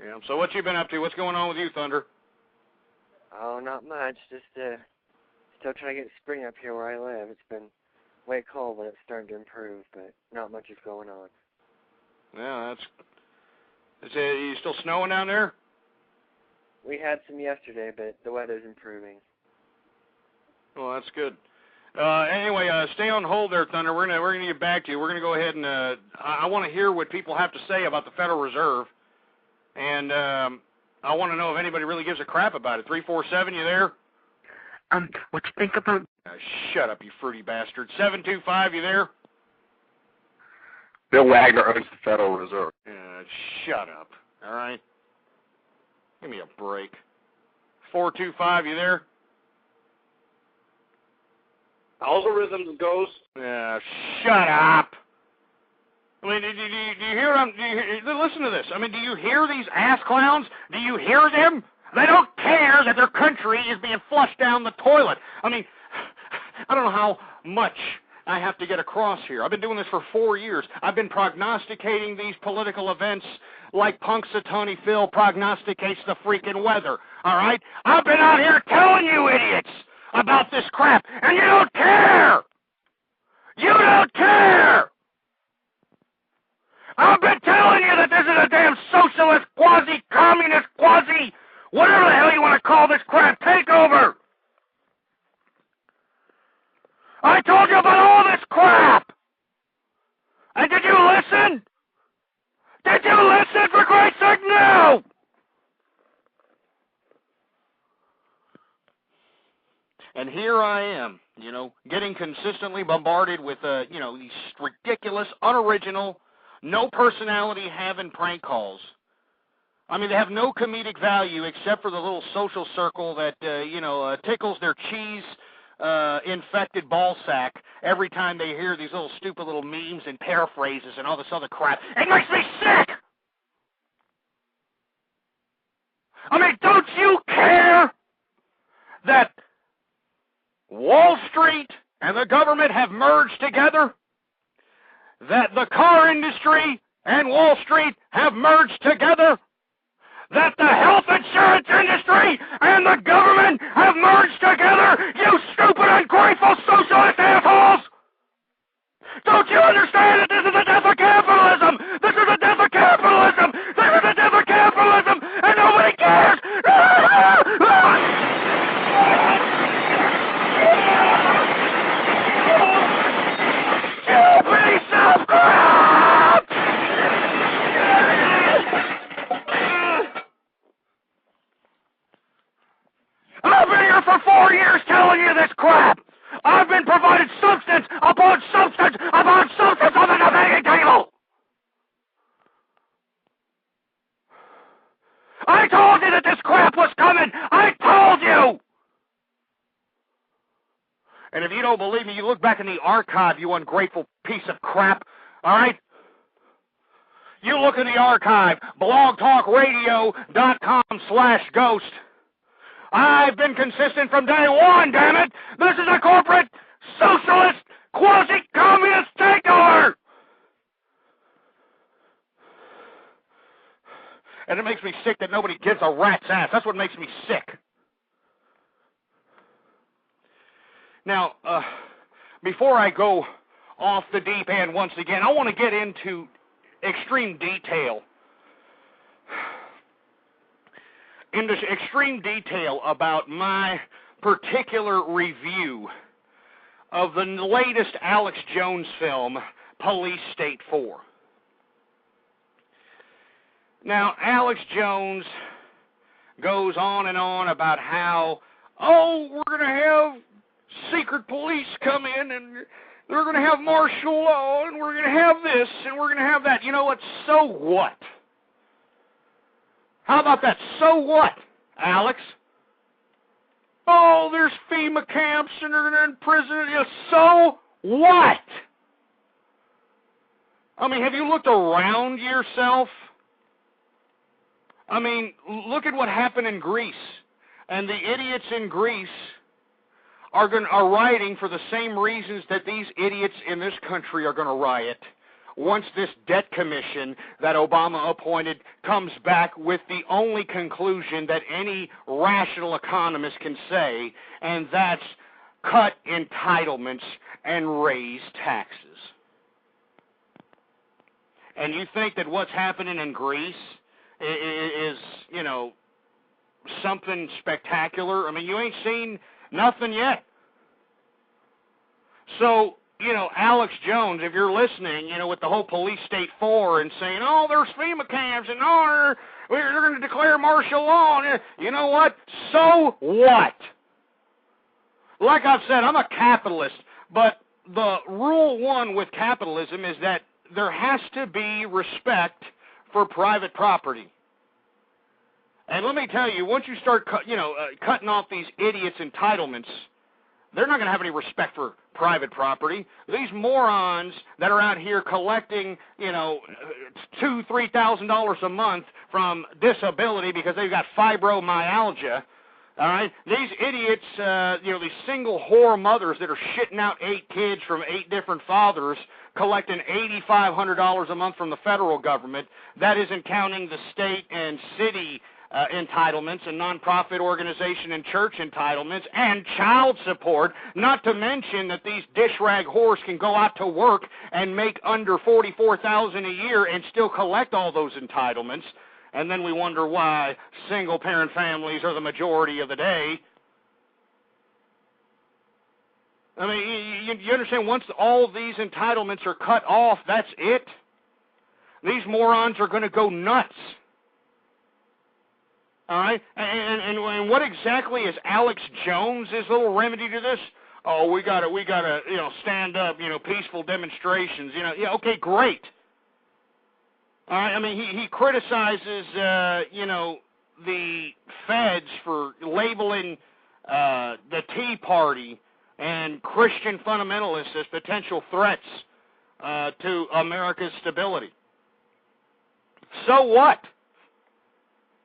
Speaker 3: Yeah. So what you been up to? What's going on with you, Thunder?
Speaker 12: Oh, not much. Just still trying to get spring up here where I live. It's been way cold, but it's starting to improve. But not much is going on.
Speaker 3: Yeah, is it still snowing down there?
Speaker 12: We had some yesterday, but the weather's improving.
Speaker 3: Well, that's good. Anyway, stay on hold there, Thunder. We're gonna get back to you. We're gonna go ahead and I want to hear what people have to say about the Federal Reserve, and I want to know if anybody really gives a crap about it. 347, you there?
Speaker 11: What you think about?
Speaker 3: Shut up, you fruity bastard. 725, you there?
Speaker 9: Bill Wagner owns the Federal Reserve.
Speaker 3: Shut up. All right. Give me a break. 425, you there?
Speaker 8: Algorithms goes.
Speaker 3: Shut up. I mean, do you hear them? Listen to this. I mean, do you hear these ass clowns? Do you hear them? They don't care that their country is being flushed down the toilet. I mean, I don't know how much I have to get across here. I've been doing this for 4 years. I've been prognosticating these political events like Punxsutawney Phil prognosticates the freaking weather, all right? I've been out here telling you idiots about this crap, and you don't care! You don't care! I've been telling you that this is a damn socialist, quasi-communist, whatever the hell you want to call this crap, takeover! I told you about all this crap! And did you listen? Did you listen, for Christ's sake? No! And here I am, getting consistently bombarded with, these ridiculous, unoriginal, no personality having prank calls. I mean, they have no comedic value except for the little social circle that, tickles their cheese infected ball sack every time they hear these little stupid little memes and paraphrases and all this other crap. It makes me sick! I mean, don't you care that Wall Street and the government have merged together? That the car industry and Wall Street have merged together? That the health insurance industry and the government have merged together, you stupid, ungrateful socialist assholes! Don't you understand that this is the death of capitalism? This is the death of capitalism! This is the death of capitalism! And nobody cares! You piece of crap! I've been here for 4 years telling you this crap. I've been provided substance upon substance upon substance on the debating table. I told you that this crap was coming. I told you. And if you don't believe me, you look back in the archive, you ungrateful piece of crap. All right? You look in the archive, blogtalkradio.com/ghost. I've been consistent from day one, damn it! This is a corporate, socialist, quasi-communist takeover! And it makes me sick that nobody gives a rat's ass. That's what makes me sick. Now, before I go off the deep end once again, I want to get into extreme detail. About my particular review of the latest Alex Jones film, Police State 4. Now, Alex Jones goes on and on about how, we're going to have secret police come in and they're going to have martial law and we're going to have this and we're going to have that. You know what? So what? How about that? So what, Alex? Oh, there's FEMA camps and they're in prison. So what? I mean, have you looked around yourself? I mean, look at what happened in Greece. And the idiots in Greece are rioting for the same reasons that these idiots in this country are going to riot once this debt commission that Obama appointed comes back with the only conclusion that any rational economist can say, and that's cut entitlements and raise taxes. And you think that what's happening in Greece is, you know, something spectacular? I mean, you ain't seen nothing yet. So, you know, Alex Jones, if you're listening, you know, with the whole police state 4 and saying, oh, there's FEMA camps and oh, they're going to declare martial law. You know what? So what? Like I've said, I'm a capitalist, but the rule 1 with capitalism is that there has to be respect for private property. And let me tell you, once you start, cutting off these idiots' entitlements, they're not going to have any respect for private property. These morons that are out here collecting, $2,000, $3,000 a month from disability because they've got fibromyalgia. All right, these idiots, these single whore mothers that are shitting out 8 kids from 8 different fathers, collecting $8,500 a month from the federal government. That isn't counting the state and city entitlements and nonprofit organization and church entitlements and child support, not to mention that these dish rag whores can go out to work and make under $44,000 a year and still collect all those entitlements. And then we wonder why single-parent families are the majority of the day. I mean, you understand, once all of these entitlements are cut off, that's it. These morons are going to go nuts. All right? And what exactly is Alex Jones' little remedy to this? Oh, we gotta, stand up, peaceful demonstrations. Yeah, okay, great. All right, I mean, he criticizes, the feds for labeling the Tea Party and Christian fundamentalists as potential threats to America's stability. So what?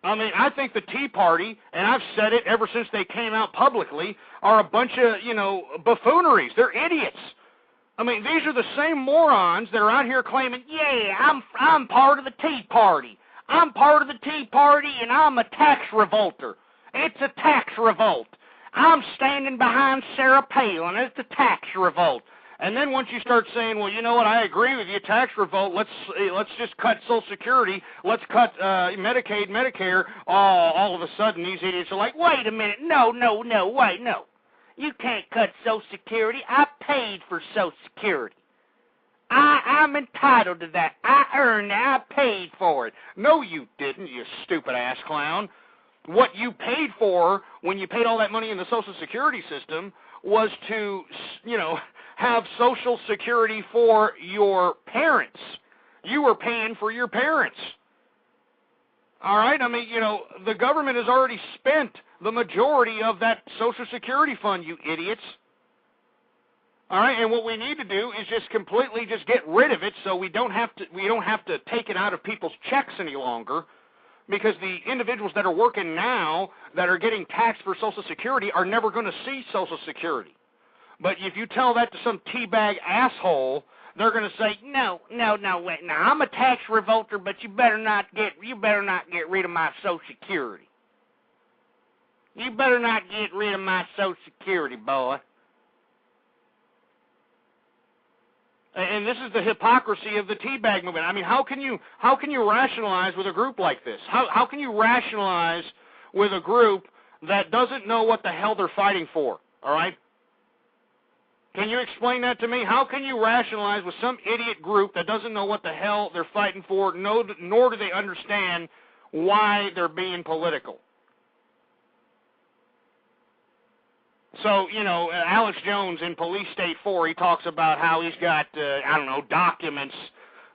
Speaker 3: I mean, I think the Tea Party, and I've said it ever since they came out publicly, are a bunch of, buffooneries. They're idiots. I mean, these are the same morons that are out here claiming, yeah, I'm part of the Tea Party. I'm part of the Tea Party, and I'm a tax revolter. It's a tax revolt. I'm standing behind Sarah Palin. It's a tax revolt. And then once you start saying, well, you know what, I agree with you, tax revolt, let's just cut Social Security, let's cut Medicaid, Medicare, all of a sudden these idiots are like, wait a minute, no. You can't cut Social Security. I paid for Social Security. I'm entitled to that. I earned it. I paid for it. No, you didn't, you stupid-ass clown. What you paid for when you paid all that money in the Social Security system was to, have Social Security for your parents. You were paying for your parents. All right? I mean, the government has already spent the majority of that Social Security fund, you idiots. All right, and what we need to do is just completely just get rid of it so we don't have to take it out of people's checks any longer, because the individuals that are working now that are getting taxed for Social Security are never going to see Social Security. But if you tell that to some teabag asshole, they're going to say, no, wait, now I'm a tax revolter, but you better not get rid of my Social Security. You better not get rid of my Social Security, boy. And this is the hypocrisy of the teabag movement. I mean, how can you rationalize with a group like this? How can you rationalize with a group that doesn't know what the hell they're fighting for? All right? Can you explain that to me? How can you rationalize with some idiot group that doesn't know what the hell they're fighting for, nor do they understand why they're being political? So, Alex Jones in Police State 4, he talks about how he's got, documents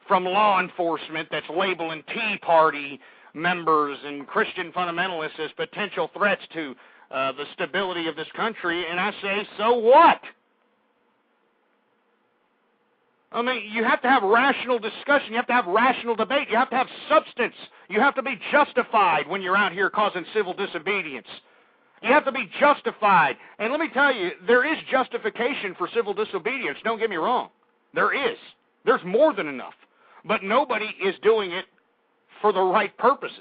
Speaker 3: from law enforcement that's labeling Tea Party members and Christian fundamentalists as potential threats to the stability of this country, and I say, so what? I mean, you have to have rational discussion. You have to have rational debate. You have to have substance. You have to be justified when you're out here causing civil disobedience. You have to be justified. And let me tell you, there is justification for civil disobedience. Don't get me wrong. There is. There's more than enough. But nobody is doing it for the right purposes.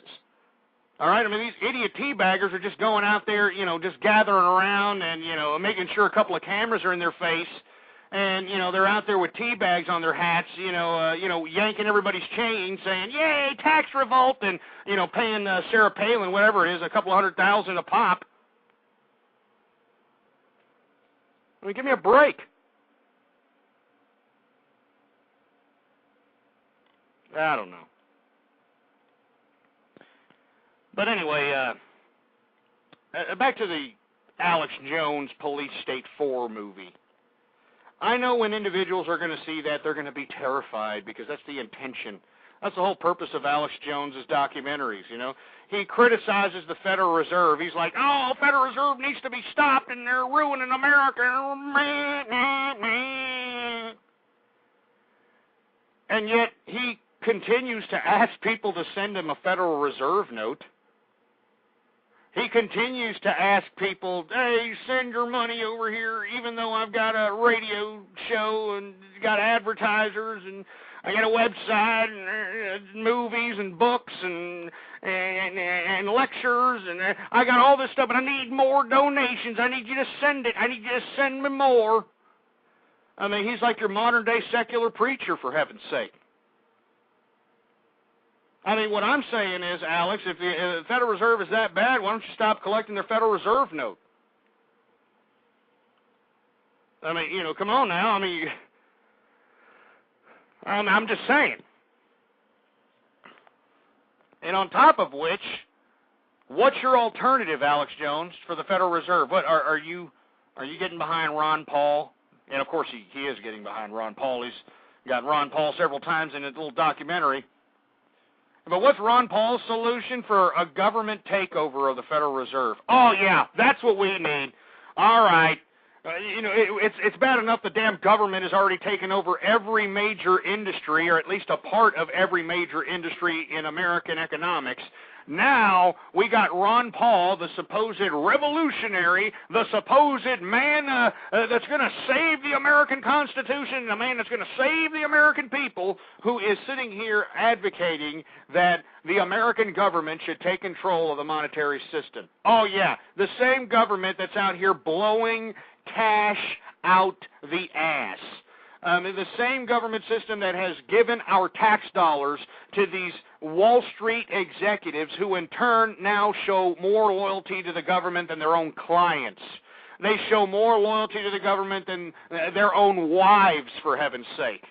Speaker 3: All right? I mean, these idiot teabaggers are just going out there, just gathering around and, making sure a couple of cameras are in their face. And, they're out there with tea bags on their hats, yanking everybody's chain, saying, yay, tax revolt, and, paying Sarah Palin, whatever it is, a couple $100,000 a pop. I mean, give me a break. I don't know. But anyway, back to the Alex Jones Police State 4 movie. I know when individuals are going to see that, they're going to be terrified because that's the intention. That's the whole purpose of Alex Jones's documentaries, He criticizes the Federal Reserve. He's like, oh, Federal Reserve needs to be stopped and they're ruining America. And yet he continues to ask people to send him a Federal Reserve note. He continues to ask people, hey, send your money over here, even though I've got a radio show and got advertisers and I got a website and movies and books and lectures and I got all this stuff, but I need more donations. I need you to send it. I need you to send me more. I mean, he's like your modern-day secular preacher, for heaven's sake. I mean, what I'm saying is, Alex, if the Federal Reserve is that bad, why don't you stop collecting their Federal Reserve note? I mean, come on now. I mean, I'm just saying. And on top of which, what's your alternative, Alex Jones, for the Federal Reserve? What are you getting behind Ron Paul? And of course he is getting behind Ron Paul. He's got Ron Paul several times in a little documentary. But what's Ron Paul's solution for a government takeover of the Federal Reserve? Oh, yeah, that's what we need. All right. It's bad enough the damn government has already taken over every major industry, or at least a part of every major industry in American economics. Now we got Ron Paul, the supposed revolutionary, the supposed man that's going to save the American Constitution, the man that's going to save the American people, who is sitting here advocating that the American government should take control of the monetary system. Oh, yeah, the same government that's out here blowing cash out the ass. The same government system that has given our tax dollars to these Wall Street executives who in turn now show more loyalty to the government than their own clients. They show more loyalty to the government than their own wives, for heaven's sake.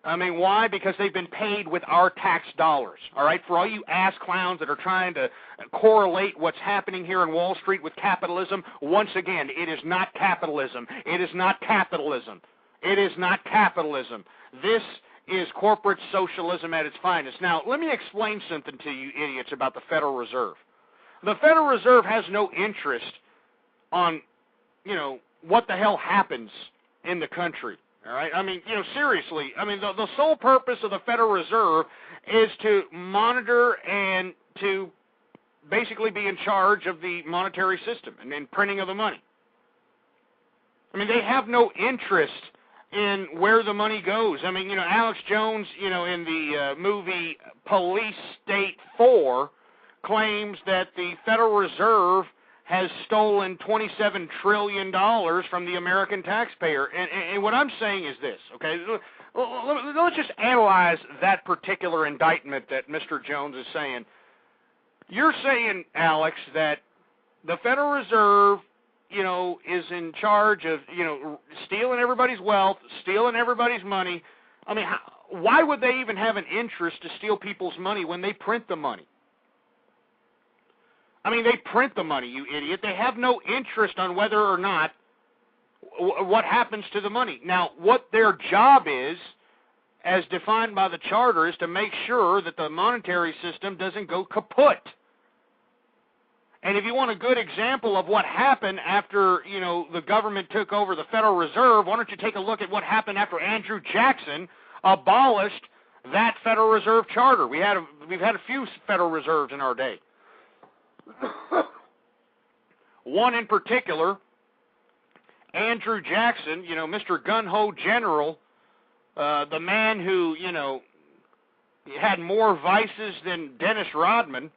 Speaker 3: I mean, why? Because they've been paid with our tax dollars, all right? For all you ass clowns that are trying to correlate what's happening here in Wall Street with capitalism, once again, it is not capitalism. It is not capitalism. It is not capitalism. This is corporate socialism at its finest. Now, let me explain something to you idiots about the Federal Reserve. The Federal Reserve has no interest on, what the hell happens in the country. All right? I mean, seriously. I mean, the sole purpose of the Federal Reserve is to monitor and to basically be in charge of the monetary system and printing of the money. I mean, they have no interest in where the money goes. I mean, Alex Jones, in the movie Police State 4, claims that the Federal Reserve has stolen $27 trillion from the American taxpayer. And what I'm saying is this, okay? Let's just analyze that particular indictment that Mr. Jones is saying. You're saying, Alex, that the Federal Reserve is in charge of, stealing everybody's wealth, stealing everybody's money. I mean, why would they even have an interest to steal people's money when they print the money? I mean, they print the money, you idiot. They have no interest on whether or not what happens to the money. Now, what their job is as defined by the Charter, is to make sure that the monetary system doesn't go kaput. And if you want a good example of what happened after, the government took over the Federal Reserve, why don't you take a look at what happened after Andrew Jackson abolished that Federal Reserve Charter. We've had a few Federal Reserves in our day. One in particular, Andrew Jackson, Mr. Gun-Ho General, the man who, had more vices than Dennis Rodman.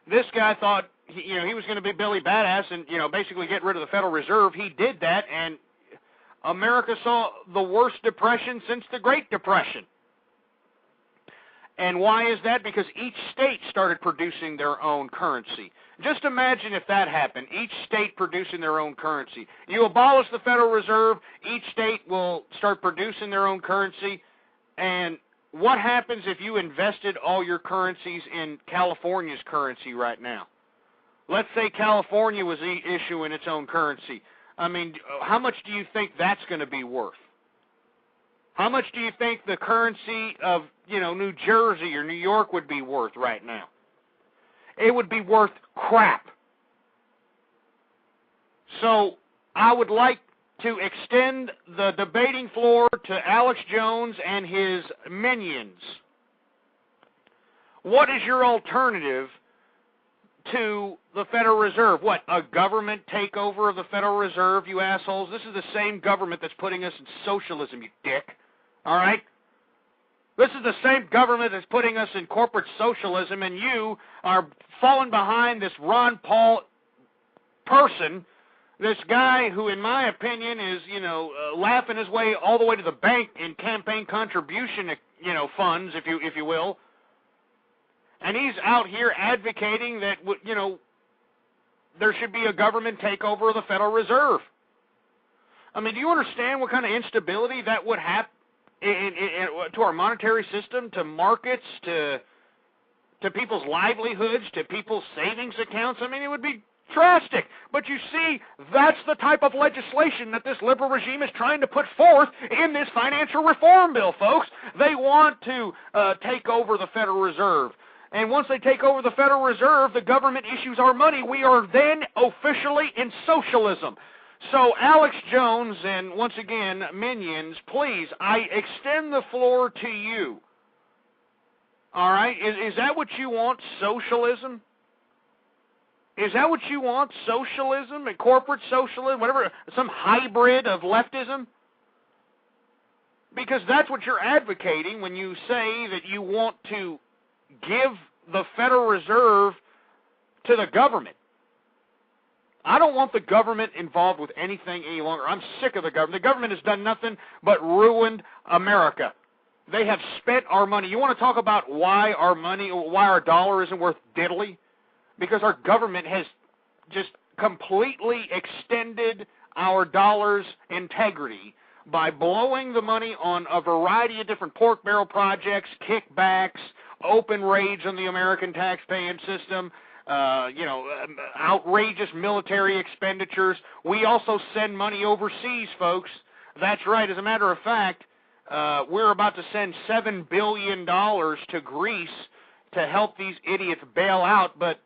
Speaker 3: This guy thought, he was going to be Billy Badass and, basically get rid of the Federal Reserve. He did that, and America saw the worst depression since the Great Depression. And why is that? Because each state started producing their own currency. Just imagine if that happened, each state producing their own currency. You abolish the Federal Reserve, each state will start producing their own currency, and what happens if you invested all your currencies in California's currency right now? Let's say California was issuing its own currency. I mean, how much do you think that's going to be worth? How much do you think the currency of, New Jersey or New York would be worth right now? It would be worth crap. So I would like to extend the debating floor to Alex Jones and his minions. What is your alternative to the Federal Reserve? What, a government takeover of the Federal Reserve, you assholes? This is the same government that's putting us in socialism, you dick. All right? This is the same government that's putting us in corporate socialism, and you are falling behind this Ron Paul person, this guy who, in my opinion, is, laughing his way all the way to the bank in campaign contribution, funds, if you will. And he's out here advocating that, there should be a government takeover of the Federal Reserve. I mean, do you understand what kind of instability that would have to our monetary system, to markets, to people's livelihoods, to people's savings accounts? I mean, it would be drastic. But you see, that's the type of legislation that this liberal regime is trying to put forth in this financial reform bill, folks. They want to take over the Federal Reserve. And once they take over the Federal Reserve, the government issues our money. We are then officially in socialism. So, Alex Jones and, once again, minions, please, I extend the floor to you. All right? Is that what you want, socialism? Is that what you want, socialism and corporate socialism, whatever, some hybrid of leftism? Because that's what you're advocating when you say that you want to give the Federal Reserve to the government. I don't want the government involved with anything any longer. I'm sick of the government. The government has done nothing but ruined America. They have spent our money. You want to talk about why our dollar isn't worth diddly? Because our government has just completely extended our dollar's integrity by blowing the money on a variety of different pork barrel projects, kickbacks, open raids on the American taxpaying system, outrageous military expenditures. We also send money overseas, folks. That's right. As a matter of fact, we're about to send $7 billion to Greece to help these idiots bail out, but,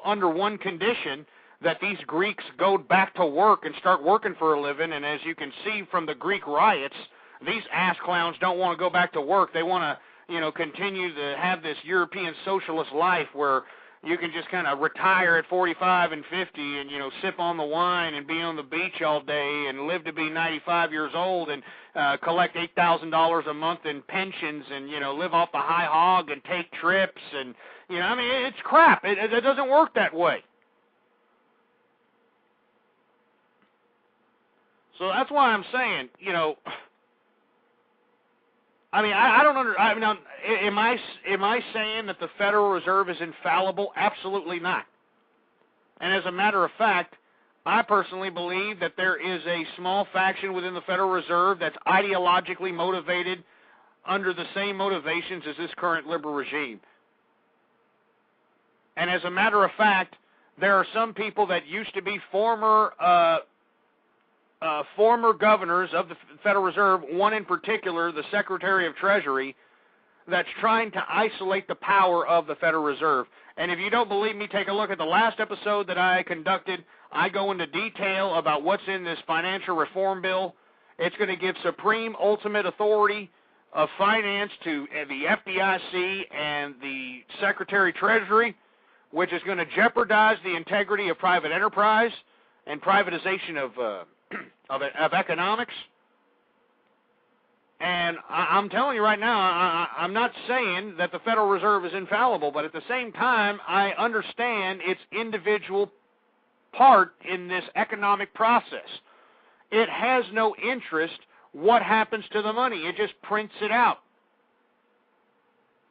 Speaker 3: under one condition, that these Greeks go back to work and start working for a living. And as you can see from the Greek riots, these ass clowns don't want to go back to work. They want to, continue to have this European socialist life where you can just kind of retire at 45 and 50 and, sip on the wine and be on the beach all day and live to be 95 years old and collect $8,000 a month in pensions and, live off the high hog and take trips and, it's crap. It doesn't work that way. So that's why I'm saying, am I saying that the Federal Reserve is infallible? Absolutely not. And as a matter of fact, I personally believe that there is a small faction within the Federal Reserve that's ideologically motivated under the same motivations as this current liberal regime. And as a matter of fact, there are some people that used to be former former governors of the Federal Reserve, one in particular, the Secretary of Treasury, that's trying to isolate the power of the Federal Reserve. And if you don't believe me, take a look at the last episode that I conducted. I go into detail about what's in this financial reform bill. It's going to give supreme ultimate authority of finance to the FDIC and the Secretary of Treasury, which is going to jeopardize the integrity of private enterprise and privatization of economics. And I'm telling you right now, I'm not saying that the Federal Reserve is infallible, but at the same time, I understand its individual part in this economic process. It has no interest what happens to the money. It just prints it out.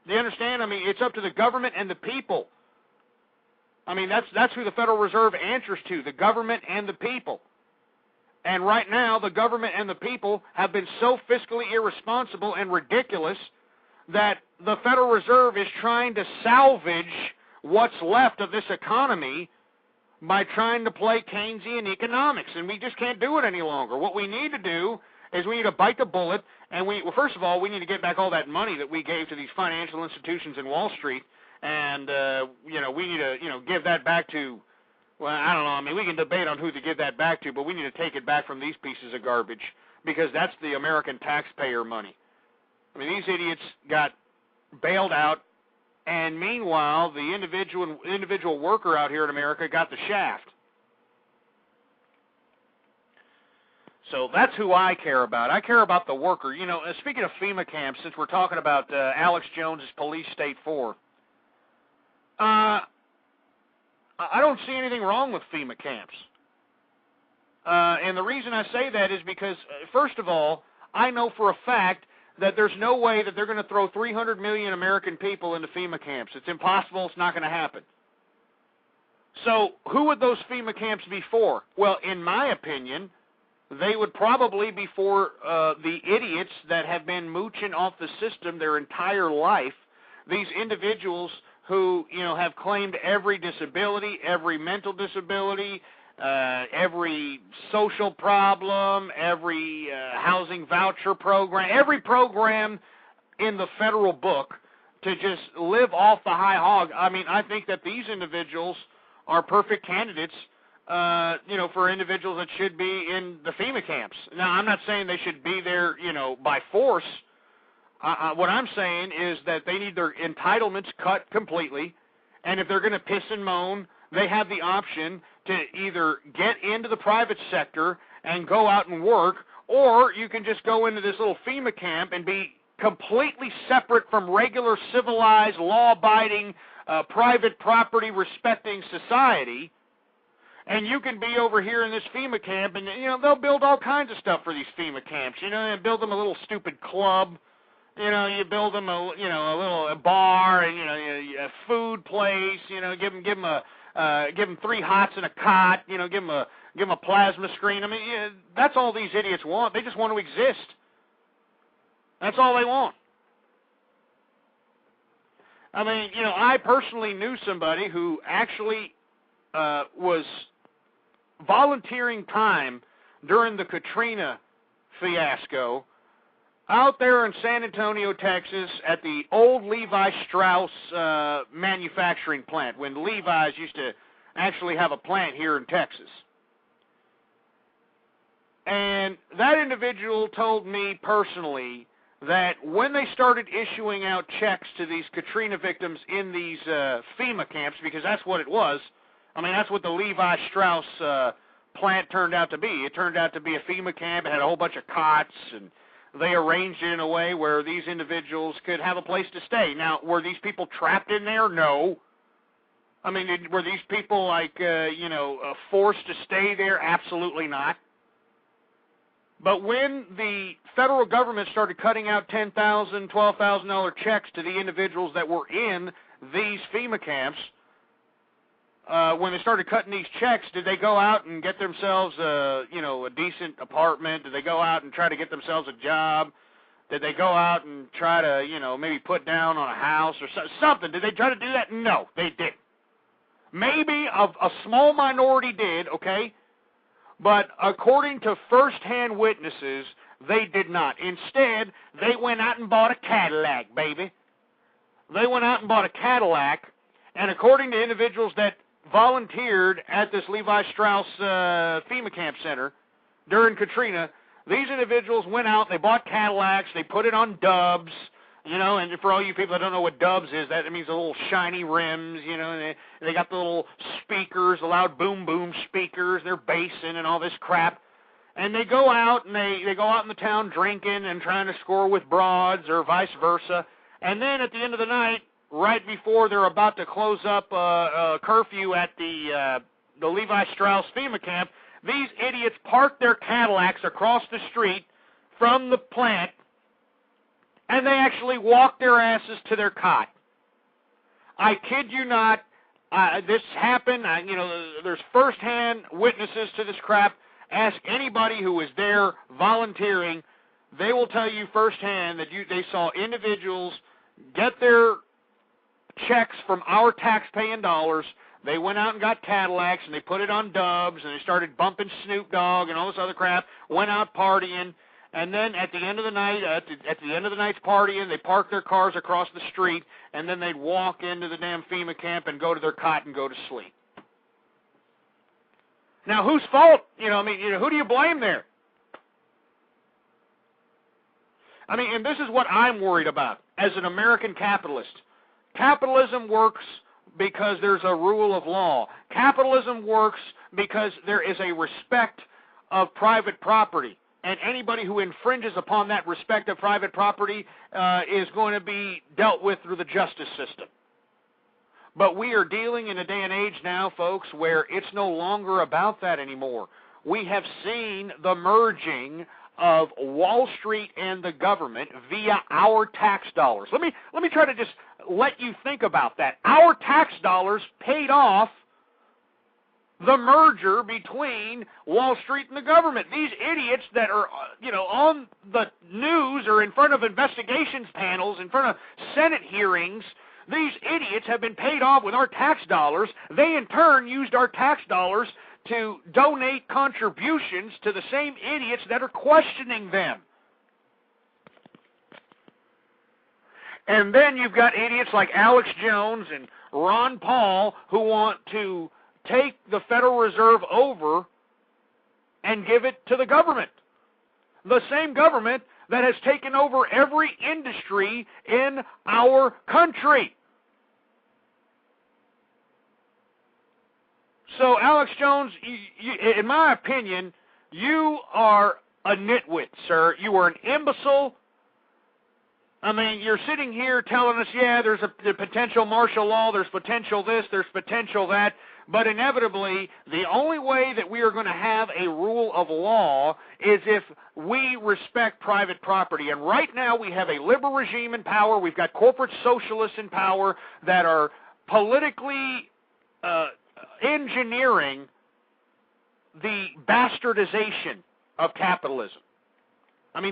Speaker 3: Do you understand? I mean, it's up to the government and the people. I mean, that's who the Federal Reserve answers to, the government and the people. And right now, the government and the people have been so fiscally irresponsible and ridiculous that the Federal Reserve is trying to salvage what's left of this economy by trying to play Keynesian economics. And we just can't do it any longer. What we need to do is we need to bite the bullet, and well, first of all, we need to get back all that money that we gave to these financial institutions in Wall Street, and, we need to, give that back to, well, I don't know. I mean, we can debate on who to give that back to, but we need to take it back from these pieces of garbage because that's the American taxpayer money. I mean, these idiots got bailed out, and meanwhile, the individual worker out here in America got the shaft. So that's who I care about. I care about the worker. Speaking of FEMA camps, since we're talking about Alex Jones's Police State 4, I don't see anything wrong with FEMA camps. And the reason I say that is because, first of all, I know for a fact that there's no way that they're going to throw 300 million American people into FEMA camps. It's impossible. It's not going to happen. So who would those FEMA camps be for? Well, in my opinion, they would probably be for the idiots that have been mooching off the system their entire life, these individuals who, have claimed every disability, every mental disability, every social problem, every housing voucher program, every program in the federal book to just live off the high hog. I mean, I think that these individuals are perfect candidates, for individuals that should be in the FEMA camps. Now, I'm not saying they should be there, by force. What I'm saying is that they need their entitlements cut completely, and if they're going to piss and moan, they have the option to either get into the private sector and go out and work, or you can just go into this little FEMA camp and be completely separate from regular civilized, law-abiding, private property-respecting society, and you can be over here in this FEMA camp, and, they'll build all kinds of stuff for these FEMA camps, and build them a little stupid club. You build them a little bar, and a food place. Give them 3 hots and a cot. Give them a plasma screen. I mean, that's all these idiots want. They just want to exist. That's all they want. I mean, I personally knew somebody who actually was volunteering time during the Katrina fiasco out there in San Antonio, Texas, at the old Levi Strauss manufacturing plant, when Levi's used to actually have a plant here in Texas. And that individual told me personally that when they started issuing out checks to these Katrina victims in these FEMA camps, because that's what it was, I mean, that's what the Levi Strauss plant turned out to be. It turned out to be a FEMA camp. It had a whole bunch of cots, and they arranged it in a way where these individuals could have a place to stay. Now, were these people trapped in there? No. I mean, were these people, forced to stay there? Absolutely not. But when the federal government started cutting out $10,000, $12,000 checks to the individuals that were in these FEMA camps, when they started cutting these checks, did they go out and get themselves a decent apartment? Did they go out and try to get themselves a job? Did they go out and try to, maybe put down on a house or something? Did they try to do that? No, they didn't. Maybe a small minority did, okay? But according to first-hand witnesses, they did not. Instead, they went out and bought a Cadillac, baby. They went out and bought a Cadillac, and according to individuals that volunteered at this Levi Strauss FEMA camp center during Katrina, these individuals went out, they bought Cadillacs, they put it on dubs, you know, and for all you people that don't know what dubs is, that means the little shiny rims, you know, and they got the little speakers, the loud boom speakers, they're bassing and all this crap. And they go out and they go out in the town drinking and trying to score with broads or vice versa. And then at the end of the night, right before they're about to close up curfew at the Levi Strauss FEMA camp, these idiots park their Cadillacs across the street from the plant, and they actually walk their asses to their cot. I kid you not, this happened. There's first-hand witnesses to this crap. Ask anybody who was there volunteering. They will tell you firsthand that they saw individuals get their checks from our tax-paying dollars. They went out and got Cadillacs, and they put it on dubs, and they started bumping Snoop Dogg and all this other crap, went out partying, and then at the end of the night, at the end of the night's partying, they parked their cars across the street, and then they'd walk into the damn FEMA camp and go to their cot and go to sleep. Now, whose fault? Who do you blame there? And this is what I'm worried about as an American capitalist. Capitalism works because there's a rule of law. Capitalism works because there is a respect of private property. And anybody who infringes upon that respect of private property is going to be dealt with through the justice system. But we are dealing in a day and age now, folks, where it's no longer about that anymore. We have seen the merging of Wall Street and the government via our tax dollars. Let me try to just let you think about that. Our tax dollars paid off the merger between Wall Street and the government. These idiots that are, on the news or in front of investigations panels, in front of Senate hearings, these idiots have been paid off with our tax dollars. They, in turn, used our tax dollars to donate contributions to the same idiots that are questioning them. And then you've got idiots like Alex Jones and Ron Paul who want to take the Federal Reserve over and give it to the government. The same government that has taken over every industry in our country. So, Alex Jones, in my opinion, you are a nitwit, sir. You are an imbecile. You're sitting here telling us, yeah, there's a potential martial law, there's potential this, there's potential that, but inevitably, the only way that we are going to have a rule of law is if we respect private property. And right now, we have a liberal regime in power. We've got corporate socialists in power that are politically engineering the bastardization of capitalism.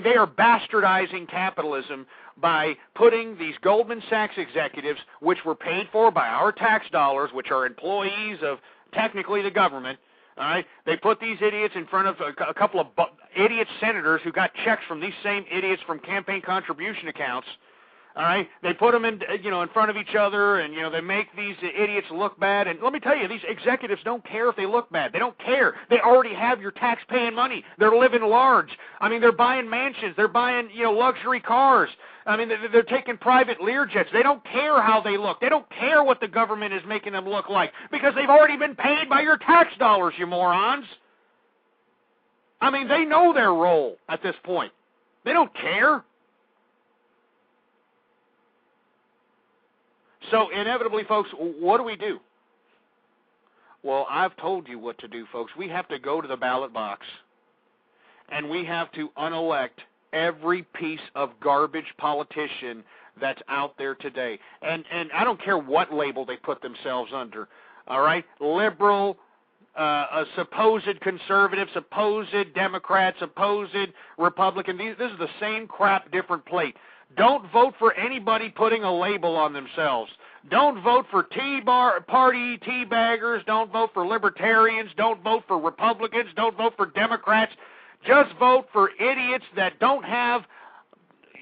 Speaker 3: They are bastardizing capitalism by putting these Goldman Sachs executives, which were paid for by our tax dollars, which are employees of technically the government, all right? They put these idiots in front of a couple of idiot senators who got checks from these same idiots from campaign contribution accounts. All right, they put them in front of each other, and they make these idiots look bad. And let me tell you, these executives don't care if they look bad. They don't care. They already have your tax-paying money. They're living large. They're buying mansions. They're buying luxury cars. They're taking private Learjets. They don't care how they look. They don't care what the government is making them look like because they've already been paid by your tax dollars, you morons. They know their role at this point. They don't care. So, inevitably, folks, what do? Well, I've told you what to do, folks. We have to go to the ballot box, and we have to unelect every piece of garbage politician that's out there today. And I don't care what label they put themselves under, all right? Liberal, a supposed conservative, supposed Democrat, supposed Republican. This is the same crap, different plate. Don't vote for anybody putting a label on themselves. Don't vote for party teabaggers. Don't vote for libertarians. Don't vote for Republicans. Don't vote for Democrats. Just vote for idiots that don't have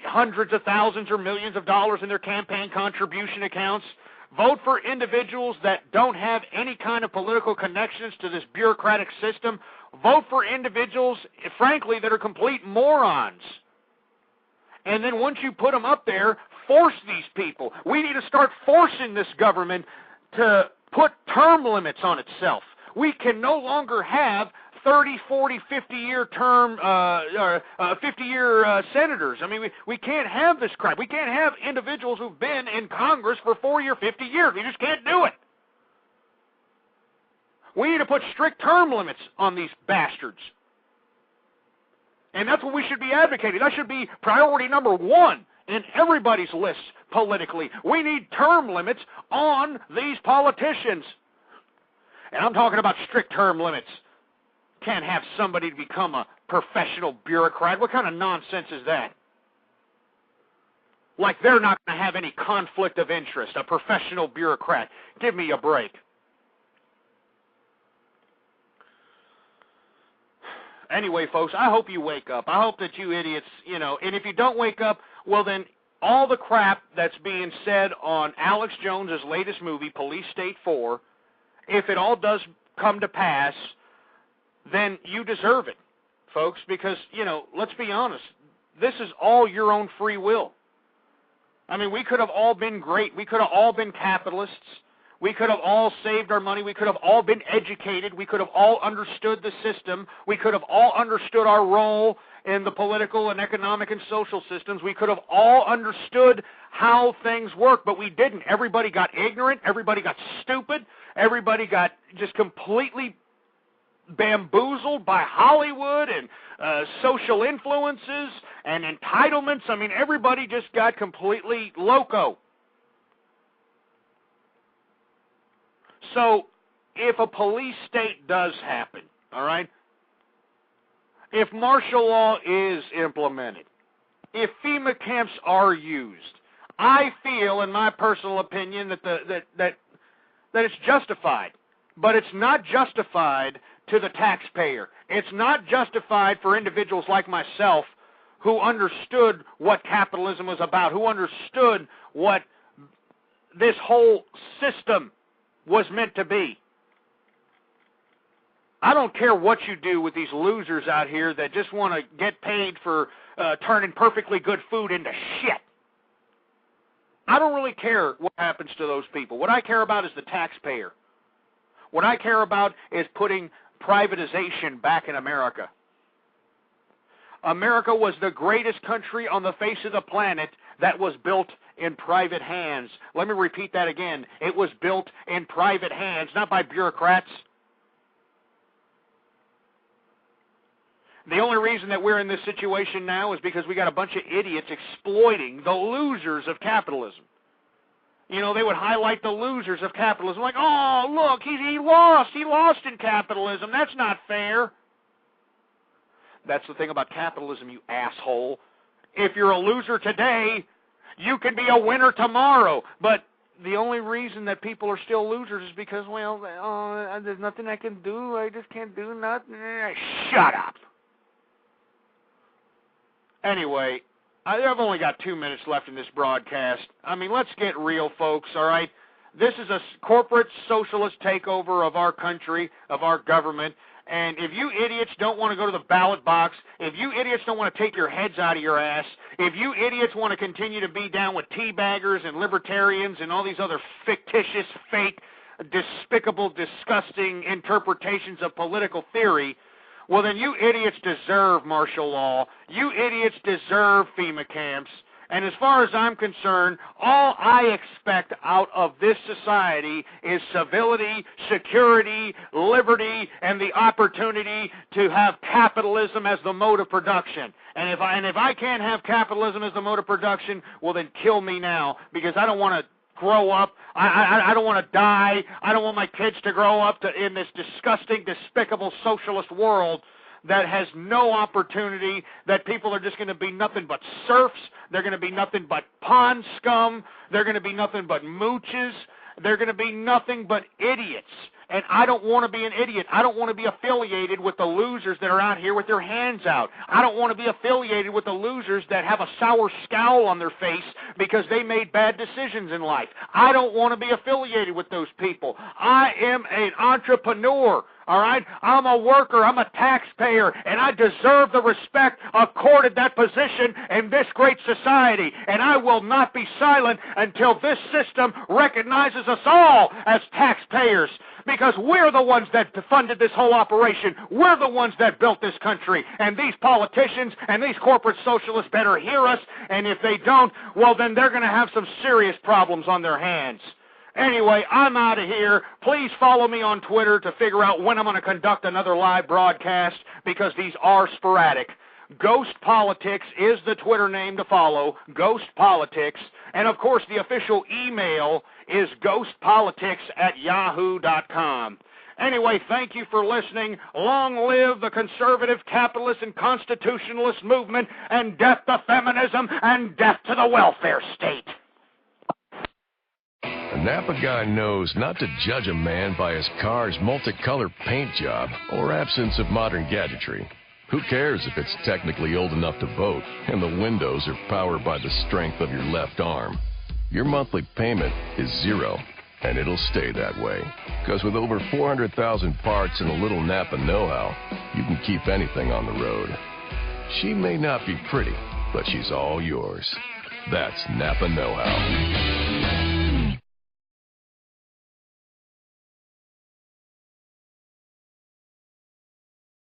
Speaker 3: hundreds of thousands or millions of dollars in their campaign contribution accounts. Vote for individuals that don't have any kind of political connections to this bureaucratic system. Vote for individuals, frankly, that are complete morons. And then once you put them up there, force these people. We need to start forcing this government to put term limits on itself. We can no longer have 30, 40, 50-year term, 50-year senators. I mean, we can't have this crap. We can't have individuals who've been in Congress for 40 or 50 years. We just can't do it. We need to put strict term limits on these bastards. And that's what we should be advocating. That should be priority number one in everybody's list politically. We need term limits on these politicians. And I'm talking about strict term limits. Can't have somebody become a professional bureaucrat. What kind of nonsense is that? Like they're not going to have any conflict of interest, a professional bureaucrat. Give me a break. Anyway, folks, I hope you wake up. I hope that you idiots, and if you don't wake up, well then all the crap that's being said on Alex Jones's latest movie, Police State 4, if it all does come to pass, then you deserve it, folks, because, let's be honest, this is all your own free will. I mean, we could have all been great. We could have all been capitalists. We could have all saved our money. We could have all been educated. We could have all understood the system. We could have all understood our role in the political and economic and social systems. We could have all understood how things work, but we didn't. Everybody got ignorant. Everybody got stupid. Everybody got just completely bamboozled by Hollywood and social influences and entitlements. I mean, everybody just got completely loco. So, if a police state does happen, all right, if martial law is implemented, if FEMA camps are used, I feel, in my personal opinion, that it's justified. But it's not justified to the taxpayer. It's not justified for individuals like myself who understood what capitalism was about, who understood what this whole system was meant to be. I don't care what you do with these losers out here that just want to get paid for turning perfectly good food into shit. I don't really care what happens to those people. What I care about is the taxpayer. What I care about is putting privatization back in America. America was the greatest country on the face of the planet that was built in private hands. Let me repeat that again. It was built in private hands, not by bureaucrats. The only reason that we're in this situation now is because we got a bunch of idiots exploiting the losers of capitalism. They would highlight the losers of capitalism, like, oh, look, he lost in capitalism. That's not fair. That's the thing about capitalism, you asshole. If you're a loser today, you can be a winner tomorrow. But the only reason that people are still losers is because, well, there's nothing I can do. I just can't do nothing. Shut up. Anyway, I've only got 2 minutes left in this broadcast. I mean, let's get real, folks, all right? This is a corporate socialist takeover of our country, of our government. And if you idiots don't want to go to the ballot box, if you idiots don't want to take your heads out of your ass, if you idiots want to continue to be down with teabaggers and libertarians and all these other fictitious, fake, despicable, disgusting interpretations of political theory, well, then you idiots deserve martial law. You idiots deserve FEMA camps. And as far as I'm concerned, all I expect out of this society is civility, security, liberty, and the opportunity to have capitalism as the mode of production. And if I can't have capitalism as the mode of production, well, then kill me now, because I don't want to grow up. I don't want to die. I don't want my kids to grow up in this disgusting, despicable socialist world that has no opportunity, that people are just going to be nothing but serfs, they're going to be nothing but pond scum, they're going to be nothing but mooches, they're going to be nothing but idiots. And I don't want to be an idiot. I don't want to be affiliated with the losers that are out here with their hands out. I don't want to be affiliated with the losers that have a sour scowl on their face because they made bad decisions in life. I don't want to be affiliated with those people. I am an entrepreneur. All right? I'm a worker. I'm a taxpayer. And I deserve the respect accorded that position in this great society. And I will not be silent until this system recognizes us all as taxpayers. Because we're the ones that funded this whole operation. We're the ones that built this country. And these politicians and these corporate socialists better hear us. And if they don't, well, then they're going to have some serious problems on their hands. Anyway, I'm out of here. Please follow me on Twitter to figure out when I'm going to conduct another live broadcast, because these are sporadic. Ghost Politics is the Twitter name to follow, Ghost Politics. And, of course, the official email is ghostpolitics@yahoo.com. Anyway, thank you for listening. Long live the conservative, capitalist, and constitutionalist movement, and death to feminism, and death to the welfare state.
Speaker 13: A Napa guy knows not to judge a man by his car's multicolored paint job or absence of modern gadgetry. Who cares if it's technically old enough to vote and the windows are powered by the strength of your left arm? Your monthly payment is zero, and it'll stay that way. Because with over 400,000 parts and a little Napa know-how, you can keep anything on the road. She may not be pretty, but she's all yours. That's Napa know-how.